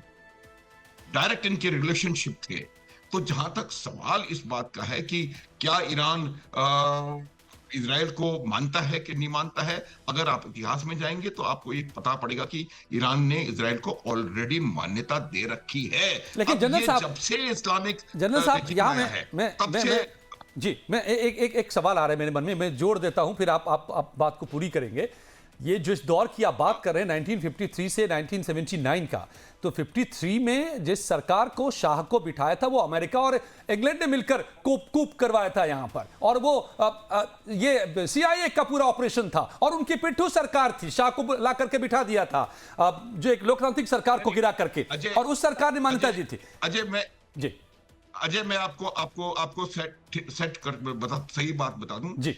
डायरेक्ट इनके रिलेशनशिप थे। तो जहां तक सवाल इस बात का है कि क्या ईरान इजराइल को मानता है कि नहीं मानता है। अगर आप इतिहास में जाएंगे तो आपको ये पता पड़ेगा कि ईरान ने इजराइल को ऑलरेडी मान्यता दे रखी है। लेकिन अब जनरल ये साहब, जब से इस्लामिक जनरल साहब regime यहाँ आया है, तब मैं से जी मैं एक सवाल आ रहा है मेरे मन में, मैं जोड़ देता हूं, फिर आप बात को पूरी करेंगे। ये जो इस दौर की आप बात कर रहे हैं 1953 से 1979 का, तो 53 में जिस सरकार को शाह को बिठाया था वो अमेरिका और इंग्लैंड ने मिलकर कूप करवाया था यहां पर, और वो ये CIA का पूरा ऑपरेशन था और उनकी पिट्ठू सरकार थी, शाह को ला करके बिठा दिया था जो एक लोकतांत्रिक सरकार को गिरा करके, और उस सरकार ने मान्यता दी थी। अजय मैं आपको सेट कर सही बात बता दूं जी।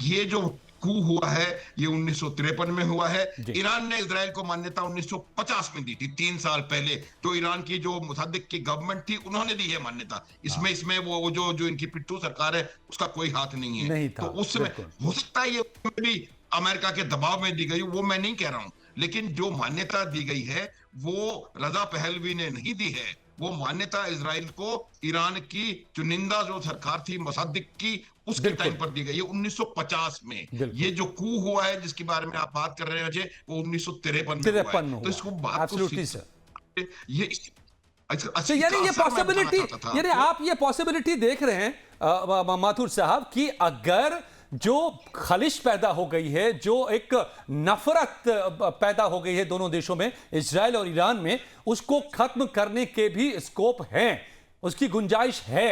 ये जो कू हुआ है ये 1953 में हुआ है। ईरान ने इजराइल को मान्यता 1950 में दी थी, 3 साल पहले। तो ईरान की जो मुसादिक की गवर्नमेंट थी उन्होंने दी है मान्यता। इसमें वो जो इनकी पिट्ठू सरकार है उसका कोई हाथ नहीं है। नहीं था, तो उस समय हो सकता है ये भी अमेरिका के दबाव में दी गई, वो मैं नहीं कह रहा हूं, लेकिन जो मान्यता दी गई है वो रजा पहलवी ने नहीं दी है। वो मान्यता इजराइल को ईरान की चुनिंदा जो सरकार थी मोसादिक की, उसके टाइम पर दी गई है 1950 में। ये जो कू हुआ है जिसके बारे में आप बात कर रहे हैं अजय, वो 1953 में हुआ है। तो इसको बात को ये अच्छा, यानी ये पॉसिबिलिटी, यानी आप ये पॉसिबिलिटी देख रहे हैं माथुर साहब कि अगर जो खलिश पैदा हो गई है, जो एक नफरत पैदा हो गई है दोनों देशों में, इजराइल और ईरान में, उसको खत्म करने के भी स्कोप है, उसकी गुंजाइश है।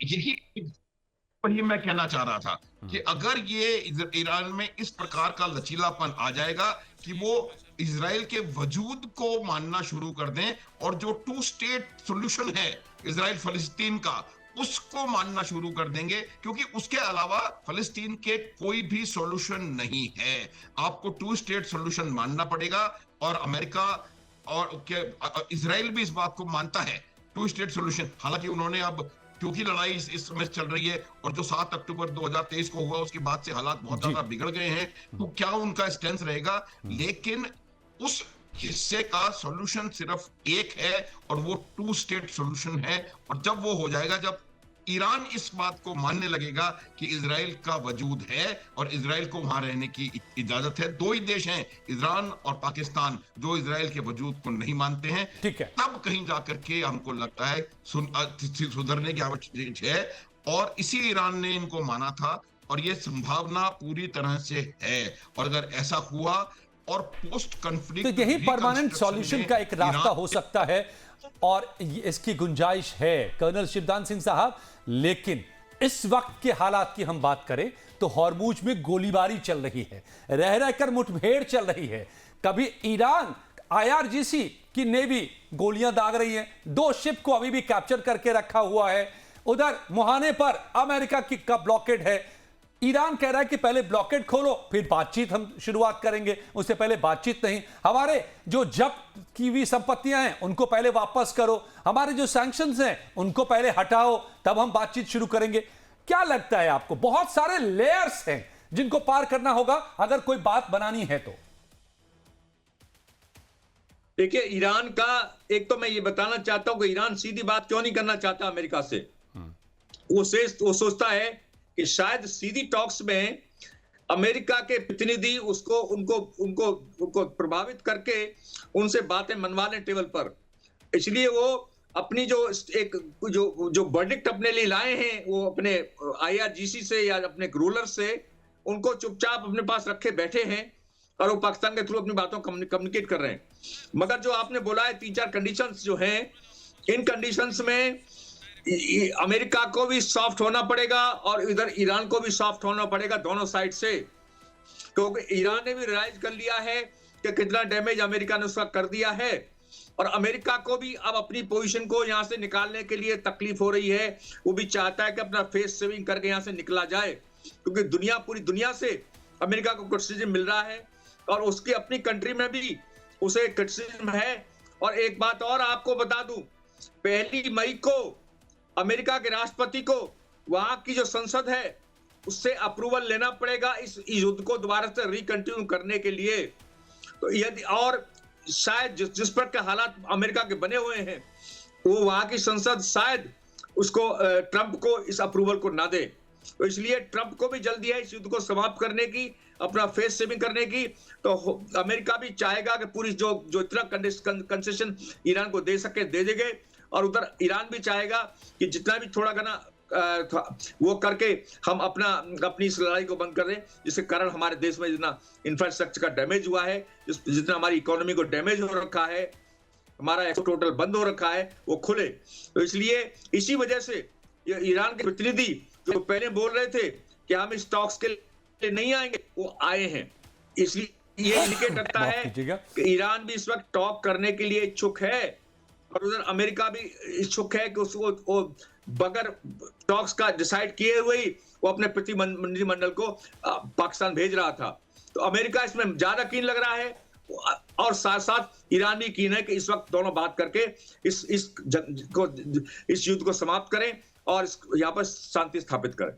यही मैं कहना चाह रहा था कि अगर ये ईरान में इस प्रकार का लचीलापन आ जाएगा कि वो इजराइल के वजूद को मानना शुरू कर दें और जो 2 स्टेट सॉल्यूशन है इजराइल फलस्तीन का, उसको मानना शुरू कर देंगे, क्योंकि उसके अलावा फलस्तीन के कोई भी सॉल्यूशन नहीं है। आपको 2 स्टेट सॉल्यूशन मानना पड़ेगा, और अमेरिका और इजराइल भी इस बात को मानता है 2 स्टेट सॉल्यूशन। हालांकि उन्होंने अब क्योंकि लड़ाई इस समय चल रही है और जो 7 अक्टूबर 2023 को हुआ उसके बाद से हालात बहुत ज्यादा बिगड़ गए हैं, तो क्या उनका स्टैंड रहेगा, लेकिन उस हिस्से का सॉल्यूशन सिर्फ एक है और वो 2 स्टेट सॉल्यूशन है। और जब वो हो जाएगा, जब ईरान इस बात को मानने लगेगा कि इजराइल का वजूद है और इजराइल को वहां रहने की इजाजत है, 2 ही देश हैं ईरान और पाकिस्तान जो इजराइल के वजूद को नहीं मानते हैं, ठीक है, तब कहीं जाकर के हमको लगता है सुधरने की आवश्यकता है। और इसी ईरान ने इनको माना था और ये संभावना पूरी तरह से है। और अगर ऐसा हुआ और पोस्ट कॉन्फ्लिक्ट, तो यही परमानेंट सॉल्यूशन का एक रास्ता हो सकता है और इसकी गुंजाइश है कर्नल शिवदान सिंह साहब। लेकिन इस वक्त के हालात की हम बात करें तो हॉर्मुज में गोलीबारी चल रही है, रह रहकर मुठभेड़ चल रही है। कभी ईरान IRGC की नेवी गोलियां दाग रही है, 2 शिप को अभी भी कैप्चर करके रखा हुआ है। उधर मुहाने पर अमेरिका का ब्लॉकेड है। ईरान कह रहा है कि पहले ब्लॉकेड खोलो फिर बातचीत हम शुरुआत करेंगे, उससे पहले बातचीत नहीं। हमारे जो जब्त की हुई संपत्तियां हैं उनको पहले वापस करो, हमारे जो सैंक्शंस हैं उनको पहले हटाओ, तब हम बातचीत शुरू करेंगे। क्या लगता है आपको? बहुत सारे लेयर्स हैं जिनको पार करना होगा अगर कोई बात बनानी है तो। देखिए, ईरान का एक तो मैं ये बताना चाहता हूं कि ईरान सीधी बात क्यों नहीं करना चाहता अमेरिका से। वो सोचता है कि शायद सीधी टॉक्स में अमेरिका के प्रतिनिधि उसको उनको प्रभावित करके उनसे बातें मनवा लें टेबल पर। इसलिए वो अपनी जो वर्डिक्ट अपने लिए लाए हैं वो अपने IRGC से या अपने रूलर से उनको चुपचाप अपने पास रखे बैठे हैं और वो पाकिस्तान के थ्रू अपनी बातों कम्युनिकेट कर रहे हैं। मगर जो आपने बोला है 3-4 कंडीशंस जो हैं, इन कंडीशंस में अमेरिका को भी सॉफ्ट होना पड़ेगा और इधर ईरान को भी सॉफ्ट होना पड़ेगा, दोनों साइड से। क्योंकि ईरान ने भी रियलाइज कर लिया है कि कितना डैमेज अमेरिका ने उसका कर दिया है, और अमेरिका को भी अब अपनी पोजीशन को यहां से निकालने के लिए तकलीफ हो रही है। वो भी चाहता है कि अपना फेस सेविंग करके यहां से निकला जाए, क्योंकि पूरी दुनिया से अमेरिका को क्रिटिसिज्म मिल रहा है और उसकी अपनी कंट्री में भी उसे क्रिटिसिज्म है। और एक बात और आपको बता दूं, 1 मई को अमेरिका के राष्ट्रपति को वहां की जो संसद है उससे अप्रूवल लेना पड़ेगा इस युद्ध को दोबारा से रिकंटिन्यू करने के लिए। तो यदि और शायद जिस पर के हालात अमेरिका के बने हुए हैं, वो वहां की संसद शायद उसको ट्रंप को इस अप्रूवल को ना दे। तो इसलिए ट्रंप को भी जल्दी है इस युद्ध को समाप्त करने की, अपना फेस सेविंग करने की। तो अमेरिका भी चाहेगा कि पूरी जो इतना कंसेशन ईरान को दे सके दे देंगे, और उधर ईरान भी चाहेगा कि जितना भी थोड़ा घना वो करके हम अपनी इस लड़ाई को बंद कर दें, जिसके कारण हमारे देश में जितना इंफ्रास्ट्रक्चर का डैमेज हुआ है, जितना हमारी इकोनॉमी को डैमेज हो रखा है, हमारा एक्सपोर्ट टोटल बंद हो रखा है, वो खुले। तो इसलिए इसी वजह से ये ईरान के प्रतिनिधि जो पहले बोल रहे थे कि हम इस टॉक्स के लिए नहीं आएंगे, वो आए हैं। इसलिए ये इंडिकेट करता है कि ईरान भी इस वक्त टॉक करने के लिए इच्छुक है, और उधर अमेरिका भी इच्छुक है कि उसको बगैर टॉक्स का डिसाइड किए हुए ही वो अपने प्रतिनिधिमंडल को पाकिस्तान भेज रहा था। तो अमेरिका इसमें ज्यादा कीन लग रहा है, और साथ साथ ईरान भी कीन है कि इस वक्त दोनों बात करके इस युद्ध को समाप्त करें और यहाँ पर शांति स्थापित करें।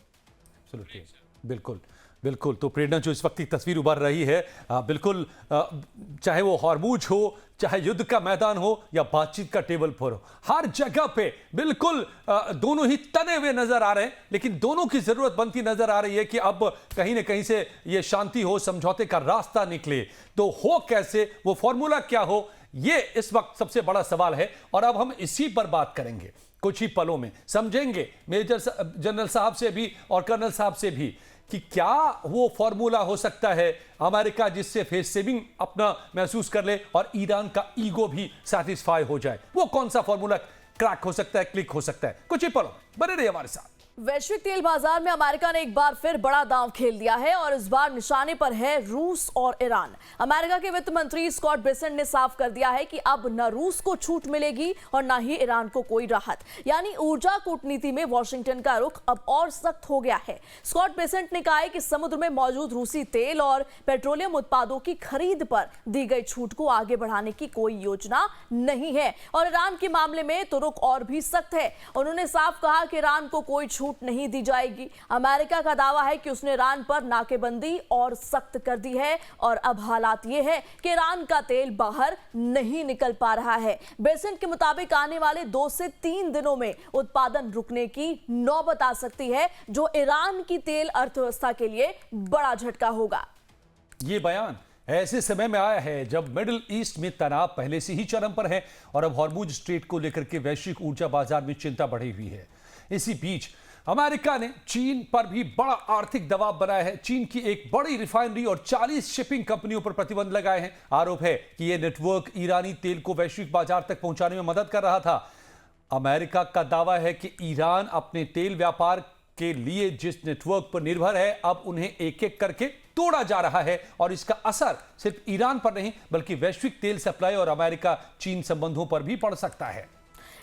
बिल्कुल बिल्कुल। तो प्रेरणा, जो इस वक्त की तस्वीर उभर रही है, बिल्कुल चाहे वो हॉर्मुज हो, चाहे युद्ध का मैदान हो या बातचीत का टेबल पर हो, हर जगह पे बिल्कुल दोनों ही तने हुए नजर आ रहे हैं। लेकिन दोनों की जरूरत बनती नजर आ रही है कि अब कहीं ना कहीं से ये शांति हो, समझौते का रास्ता निकले। तो हो कैसे, वो फॉर्मूला क्या हो, ये इस वक्त सबसे बड़ा सवाल है। और अब हम इसी पर बात करेंगे, कुछ ही पलों में समझेंगे मेजर जनरल साहब से भी और कर्नल साहब से भी कि क्या वो फॉर्मूला हो सकता है अमेरिका जिससे फेस सेविंग अपना महसूस कर ले और ईरान का ईगो भी सैटिस्फाई हो जाए। वो कौन सा फॉर्मूला क्रैक हो सकता है, क्लिक हो सकता है? कुछ ही पलों बने रहिए हमारे साथ। वैश्विक तेल बाजार में अमेरिका ने एक बार फिर बड़ा दांव खेल दिया है और इस बार निशाने पर है रूस और ईरान। अमेरिका के वित्त मंत्री स्कॉट बेसेंट ने साफ कर दिया है कि अब न रूस को छूट मिलेगी और न ही ईरान को कोई राहत। यानी ऊर्जा कूटनीति में वॉशिंगटन का रुख अब और सख्त हो गया है। स्कॉट बेसेंट ने कहा है कि समुद्र में मौजूद रूसी तेल और पेट्रोलियम उत्पादों की खरीद पर दी गई छूट को आगे बढ़ाने की कोई योजना नहीं है, और ईरान के मामले में तो रुख और भी सख्त है। उन्होंने साफ कहा कि ईरान को कोई छूट नहीं दी जाएगी। अमेरिका का दावा है कि उसने ईरान पर नाकेबंदी और सख्त कर दी है, और अब हालात ये है कि ईरान का तेल बाहर नहीं निकल पा रहा है। बेसेंट के मुताबिक आने वाले 2 से 3 दिनों में उत्पादन रुकने की नौबत आ सकती है, जो ईरान की तेल अर्थव्यवस्था के लिए बड़ा झटका होगा। ये बयान ऐसे समय में आया है जब मिडिल ईस्ट में तनाव पहले से ही चरम पर है और अब हॉर्मुज स्ट्रेट को लेकर के वैश्विक ऊर्जा बाजार में चिंता बढ़ी हुई है। इसी बीच अमेरिका ने चीन पर भी बड़ा आर्थिक दबाव बनाया है। चीन की एक बड़ी रिफाइनरी और 40 शिपिंग कंपनियों पर प्रतिबंध लगाए हैं। आरोप है कि यह नेटवर्क ईरानी तेल को वैश्विक बाजार तक पहुंचाने में मदद कर रहा था। अमेरिका का दावा है कि ईरान अपने तेल व्यापार के लिए जिस नेटवर्क पर निर्भर है, अब उन्हें एक एक करके तोड़ा जा रहा है, और इसका असर सिर्फ ईरान पर नहीं बल्कि वैश्विक तेल सप्लाई और अमेरिका चीन संबंधों पर भी पड़ सकता है।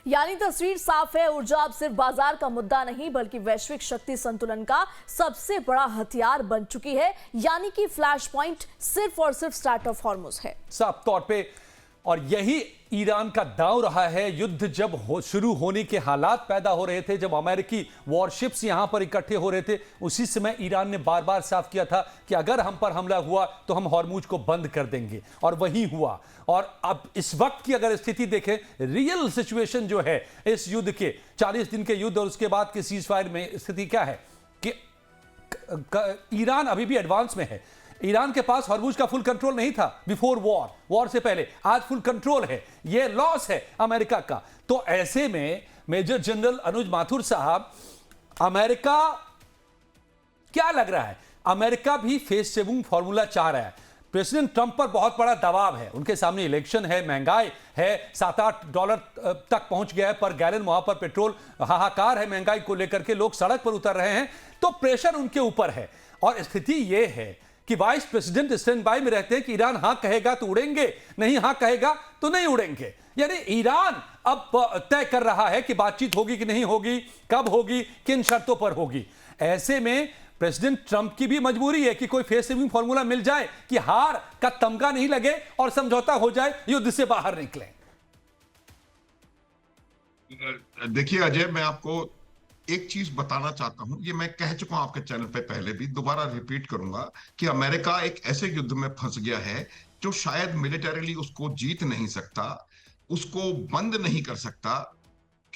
यानी तस्वीर साफ है, ऊर्जा अब सिर्फ बाजार का मुद्दा नहीं बल्कि वैश्विक शक्ति संतुलन का सबसे बड़ा हथियार बन चुकी है। यानी कि फ्लैश पॉइंट सिर्फ और सिर्फ स्टार्ट ऑफ हॉर्मुज है, साफ तौर पे। और यही ईरान का दांव रहा है। युद्ध जब शुरू होने के हालात पैदा हो रहे थे, जब अमेरिकी वॉरशिप्स यहां पर इकट्ठे हो रहे थे, उसी समय ईरान ने बार बार साफ किया था कि अगर हम पर हमला हुआ तो हम हॉर्मुज को बंद कर देंगे, और वही हुआ। और अब इस वक्त की अगर स्थिति देखें, रियल सिचुएशन जो है इस युद्ध के 40 दिन के युद्ध और उसके बाद के सीज फायर में स्थिति क्या है कि ईरान अभी भी एडवांस में है। ईरान के पास हॉर्मुज का फुल कंट्रोल नहीं था बिफोर वॉर से पहले, आज फुल कंट्रोल है। यह लॉस है अमेरिका का। तो ऐसे में मेजर जनरल अनुज माथुर साहब, अमेरिका क्या लग रहा है, अमेरिका भी फेस सेविंग फॉर्मूला चाह रहा है। प्रेसिडेंट ट्रंप पर बहुत बड़ा दबाव है, उनके सामने इलेक्शन है, महंगाई है, $7-8 तक पहुंच गया है पर गैलन। वहां पर पेट्रोल हाहाकार है, महंगाई को लेकर के लोग सड़क पर उतर रहे हैं, तो प्रेशर उनके ऊपर है। और स्थिति यह है कि वाइस प्रेसिडेंट स्टैंड बाय में रहते हैं कि ईरान हां कहेगा तो उड़ेंगे, नहीं हां कहेगा तो नहीं उड़ेंगे। यानी ईरान अब तय कर रहा है कि बातचीत होगी कि नहीं होगी, कब होगी, किन शर्तों पर होगी। ऐसे में प्रेसिडेंट ट्रंप की भी मजबूरी है कि कोई फेस सेविंग फॉर्मूला मिल जाए कि हार का तमगा नहीं लगे और समझौता हो जाए, युद्ध से बाहर निकले। देखिए अजय, मैं आपको एक चीज बताना चाहता हूं, ये मैं कह चुका हूं आपके चैनल पे पहले भी, दोबारा रिपीट करूंगा कि अमेरिका एक ऐसे युद्ध में फंस गया है जो शायद मिलिटरीली उसको जीत नहीं सकता, उसको बंद नहीं कर सकता,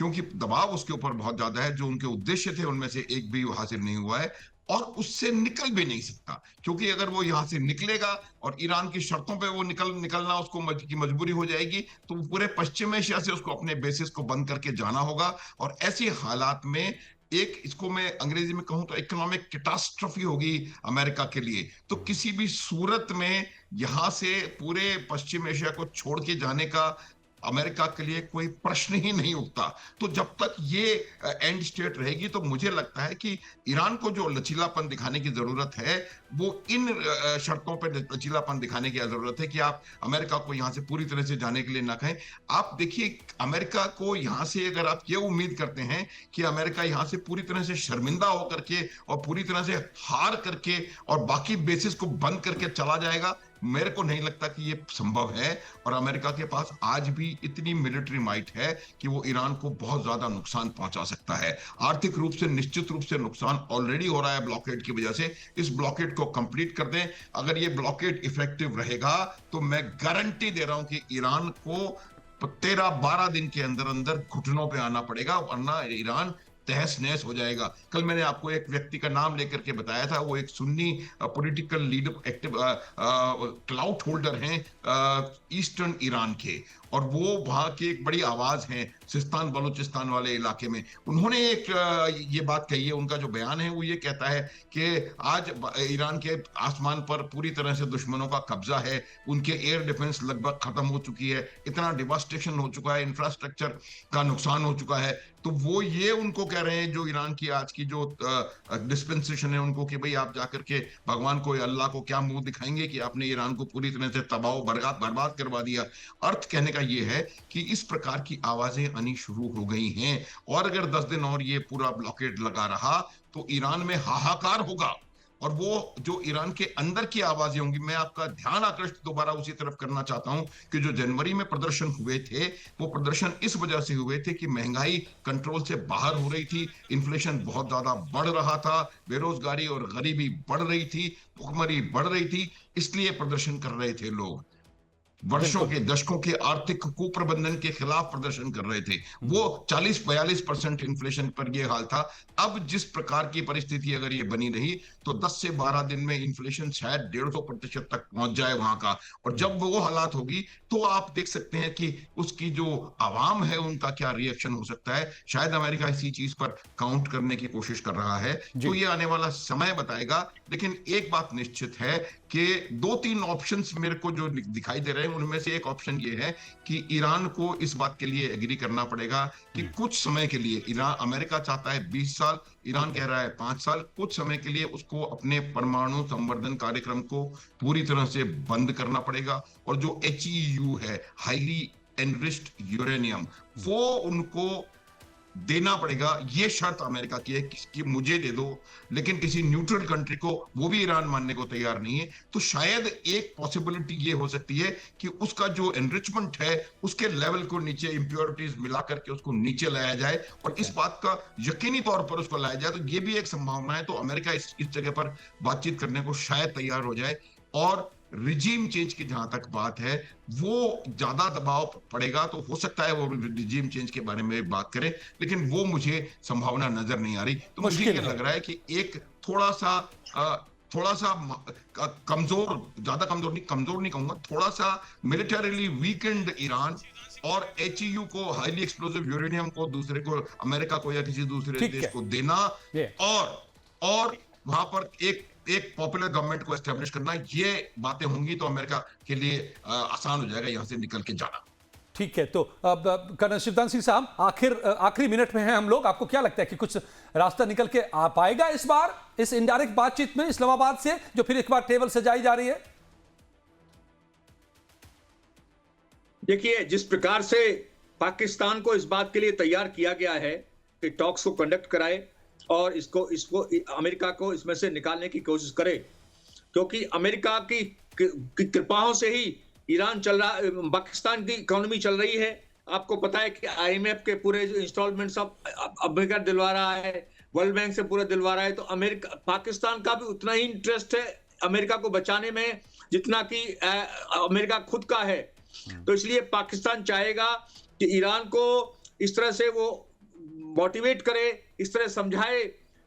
क्योंकि दबाव उसके ऊपर बहुत ज्यादा है। जो उनके उद्देश्य थे उनमें से एक भी हासिल नहीं हुआ है और उससे निकल भी नहीं सकता, क्योंकि अगर वो यहां से निकलेगा और ईरान की शर्तों पे वो निकलना उसको की मजबूरी हो जाएगी, तो पूरे पश्चिम एशिया से उसको अपने बेसिस को बंद करके जाना होगा। और ऐसे हालात में एक, इसको मैं अंग्रेजी में कहूं तो इकोनॉमिक कैटास्ट्रोफी होगी अमेरिका के लिए। तो किसी भी सूरत में यहां से पूरे पश्चिम एशिया को छोड़ के जाने का अमेरिका के लिए कोई प्रश्न ही नहीं उठता। तो जब तक ये एंड स्टेट रहेगी तो मुझे लगता है कि ईरान को जो लचीलापन दिखाने की जरूरत है वो इन शर्तों पर लचीलापन दिखाने की जरूरत है कि आप अमेरिका को यहां से पूरी तरह से जाने के लिए ना कहें। आप देखिए, अमेरिका को यहां से अगर आप ये उम्मीद करते हैं कि अमेरिका यहां से पूरी तरह से शर्मिंदा होकर के और पूरी तरह से हार करके और बाकी बेसिस को बंद करके चला जाएगा, मेरे को नहीं लगता कि ये संभव है। और अमेरिका के पास आज भी इतनी मिलिट्री माइट है कि वो ईरान को बहुत ज्यादा नुकसान पहुंचा सकता है। आर्थिक रूप से निश्चित रूप से नुकसान ऑलरेडी हो रहा है ब्लॉकेड की वजह से। इस ब्लॉकेड को कंप्लीट कर दें। अगर ये ब्लॉकेड इफेक्टिव रहेगा तो मैं गारंटी दे रहा हूं कि ईरान को 13-12 दिन के अंदर अंदर घुटनों पे आना पड़ेगा, वरना ईरान तहस नहस हो जाएगा। कल मैंने आपको एक व्यक्ति का नाम लेकर के बताया था, वो एक Sunni political leader, active cloud holder हैं ईस्टर्न ईरान के, और वो वहां की एक बड़ी आवाज है सिस्तान बलूचिस्तान वाले इलाके में। उन्होंने एक ये बात कही है, उनका जो बयान है वो ये कहता है कि आज ईरान के आसमान पर पूरी तरह से दुश्मनों का कब्जा है, उनके एयर डिफेंस लगभग खत्म हो चुकी है, इतना डिवास्टेशन हो चुका है, इंफ्रास्ट्रक्चर का नुकसान हो चुका है। तो वो ये उनको कह रहे हैं, जो ईरान की आज की जो डिस्पेंसेशन है उनको, कि भाई आप जाकर के भगवान को, अल्लाह को क्या मुंह दिखाएंगे कि आपने ईरान को पूरी तरह से तबाह बर्बाद करवा दिया। अर्थ कहने का ये है कि इस प्रकार की आवाजें आनी शुरू हो गई हैं, और अगर 10 दिन और ये पूरा ब्लॉकेड लगा रहा तो ईरान में हाहाकार होगा। और वो जो ईरान के अंदर की आवाजें होंगी, मैं आपका ध्यान आकृष्ट दोबारा उसी तरफ करना चाहता हूं कि जो जनवरी में प्रदर्शन हुए थे, वो प्रदर्शन इस वजह से हुए थे कि महंगाई कंट्रोल से बाहर हो रही थी, इन्फ्लेशन बहुत ज्यादा बढ़ रहा था, बेरोजगारी और गरीबी बढ़ रही थी, भुखमरी बढ़ रही थी, इसलिए प्रदर्शन कर रहे थे लोग। वर्षों के, दशकों के आर्थिक कुप्रबंधन के खिलाफ प्रदर्शन कर रहे थे। वो 40-42% इन्फ्लेशन पर ये हाल था। अब जिस प्रकार की परिस्थिति अगर ये बनी रही तो 10 से 12 दिन में इन्फ्लेशन शायद 150% तक पहुंच जाए वहां का। और जब वो हालात होगी तो आप देख सकते हैं कि उसकी जो आवाम है उनका क्या रिएक्शन हो सकता है। शायद अमेरिका इसी चीज पर काउंट करने की कोशिश कर रहा है, तो ये आने वाला समय बताएगा। लेकिन एक बात निश्चित है कि 2-3 ऑप्शंस मेरे को जो दिखाई दे रहे हैं, उनमें से एक ऑप्शन ये है कि ईरान को इस बात के लिए एग्री करना पड़ेगा कि कुछ समय के लिए, ईरान, अमेरिका चाहता है 20 साल, ईरान कह रहा है 5 साल, कुछ समय के लिए उसको अपने परमाणु संवर्धन कार्यक्रम को पूरी तरह से बंद करना पड़ेगा। और जो HEU है, हाईली एनरिच्ड यूरेनियम, वो उनको देना पड़ेगा। ये शर्त अमेरिका की है कि मुझे दे दो, लेकिन किसी न्यूट्रल कंट्री को, वो भी ईरान मानने को तैयार नहीं है। तो शायद एक पॉसिबिलिटी ये हो सकती है कि उसका जो एनरिचमेंट है उसके लेवल को नीचे, इंप्योरिटीज मिला करके उसको नीचे लाया जाए और इस बात का यकीनी तौर पर उसको लाया जाए। तो ये भी एक संभावना है। तो अमेरिका इस जगह पर बातचीत करने को शायद तैयार हो जाए। और रिजीम चेंज की जहां तक बात है, वो ज्यादा दबाव पड़ेगा तो हो सकता है वो रिजीम चेंज के बारे में बात करें, लेकिन वो मुझे संभावना नजर नहीं आ रही। तो मुझे ये लग रहा है कि एक थोड़ा सा कमजोर, ज्यादा कमजोर नहीं कहूंगा, थोड़ा सा मिलिटरीली वीकेंड ईरान और HEU को, हाईली एक्सप्लोसिव यूरेनियम को दूसरे को, अमेरिका को या किसी दूसरे देश को देना, और वहां पर एक पॉपुलर गवर्नमेंट को एस्टेब्लिश करना, ये बातें होंगी तो अमेरिका के लिए आसान हो जाएगा यहां से निकल के जाना। ठीक है, तो अब कर्नल शिवदान सिंह साहब, आखिरी मिनट में हैं हम लोग। आपको क्या लगता है कि कुछ रास्ता निकल के आ पाएगा इस बार इस इनडायरेक्ट बातचीत में इस्लामाबाद से, जो फिर एक बार टेबल सजाई जा रही है? देखिए, जिस प्रकार से पाकिस्तान को इस बात के लिए तैयार किया गया है कि टॉक्स को कंडक्ट कराए और इसको अमेरिका को इसमें से निकालने की कोशिश करे, क्योंकि अमेरिका की कृपाओं से ही ईरान चल रहा, पाकिस्तान की इकोनॉमी चल रही है। आपको पता है कि IMF के पूरे जो इंस्टॉलमेंट सब अमेरिका दिलवा रहा है, वर्ल्ड बैंक से पूरा दिलवा रहा है। तो पाकिस्तान का भी उतना ही इंटरेस्ट है अमेरिका को बचाने में जितना कि अमेरिका खुद का है। तो इसलिए पाकिस्तान चाहेगा कि ईरान को इस तरह से वो मोटिवेट करे, इस तरह समझाए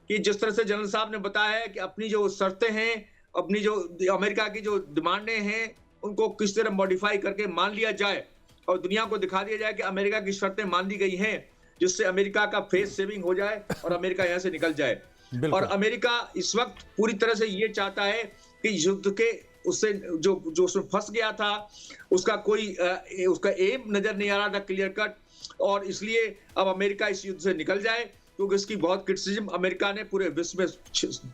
कि जिस तरह से जनरल साहब ने बताया है कि अपनी जो शर्तें हैं, अपनी जो अमेरिका की जो डिमांडें हैं, उनको किस तरह मॉडिफाई करके मान लिया जाए और दुनिया को दिखा दिया जाए कि अमेरिका की शर्तें मान ली गई हैं, जिससे अमेरिका का फेस सेविंग हो जाए और अमेरिका यहां से निकल जाए। और अमेरिका इस वक्त पूरी तरह से ये चाहता है कि युद्ध के उससे जो उसमें फंस गया था, उसका कोई उसका एम नजर नहीं आ रहा था क्लियर कट, और इसलिए अब अमेरिका इस युद्ध से निकल जाए, क्योंकि इसकी बहुत क्रिटिसिज्म अमेरिका ने पूरे विश्व में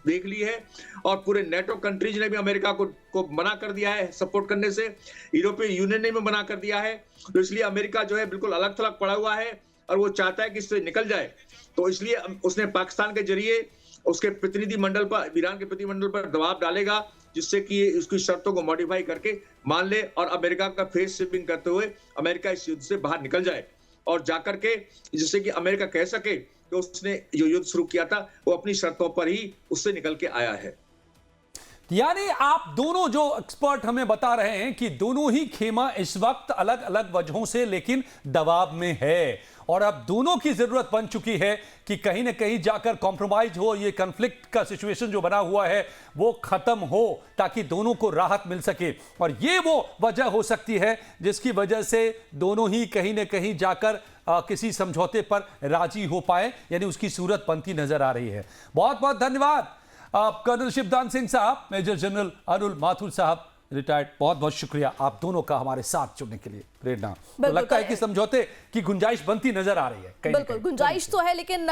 देख ली है और पूरे नेटो कंट्रीज ने भी अमेरिका को मना कर दिया है सपोर्ट करने से, यूरोपियन यूनियन ने भी मना कर दिया है। तो इसलिए अमेरिका जो है बिल्कुल अलग थलग पड़ा हुआ है और वो चाहता है कि इससे निकल जाए। तो इसलिए उसने पाकिस्तान के जरिए उसके प्रतिनिधिमंडल पर, ईरान के प्रतिनिधिमंडल पर दबाव डालेगा, जिससे कि उसकी शर्तों को मॉडिफाई करके मान ले और अमेरिका का फेस शिपिंग करते हुए अमेरिका इस युद्ध से बाहर निकल जाए, और जाकर के जिससे कि अमेरिका कह सके कि उसने जो युद्ध शुरू किया था वो अपनी शर्तों पर ही उससे निकल के आया है। यानी आप दोनों जो एक्सपर्ट हमें बता रहे हैं कि दोनों ही खेमा इस वक्त अलग अलग वजहों से लेकिन दबाव में है, और अब दोनों की जरूरत बन चुकी है कि कहीं ना कहीं जाकर कॉम्प्रोमाइज हो, ये कॉन्फ्लिक्ट का सिचुएशन जो बना हुआ है वो खत्म हो, ताकि दोनों को राहत मिल सके। और ये वो वजह हो सकती है जिसकी वजह से दोनों ही कहीं ना कहीं जाकर किसी समझौते पर राजी हो पाए, यानी उसकी सूरत बनती नजर आ रही है। बहुत बहुत धन्यवाद कर्नल शिवदान सिंह साहब, मेजर जनरल अरुल माथुर साहब रिटायर्ड, बहुत बहुत शुक्रिया आप दोनों का हमारे साथ जुड़ने के लिए। प्रेरणा, तो लगता है कि समझौते की गुंजाइश बनती नजर आ रही है। बिल्कुल गुंजाइश तो है, लेकिन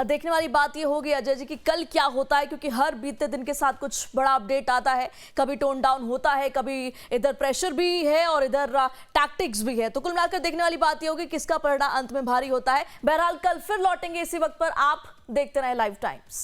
देखने वाली बात ये होगी अजय जी कि कल क्या होता है, क्योंकि हर बीतते दिन के साथ कुछ बड़ा अपडेट आता है, कभी टोन डाउन होता है, कभी इधर प्रेशर भी है और इधर टैक्टिक्स भी है। तो कुल मिलाकर देखने वाली बात ये होगी किसका परिणाम अंत में भारी होता है। बहरहाल कल फिर लौटेंगे इसी वक्त पर, आप देखते रहे लाइव टाइम्स।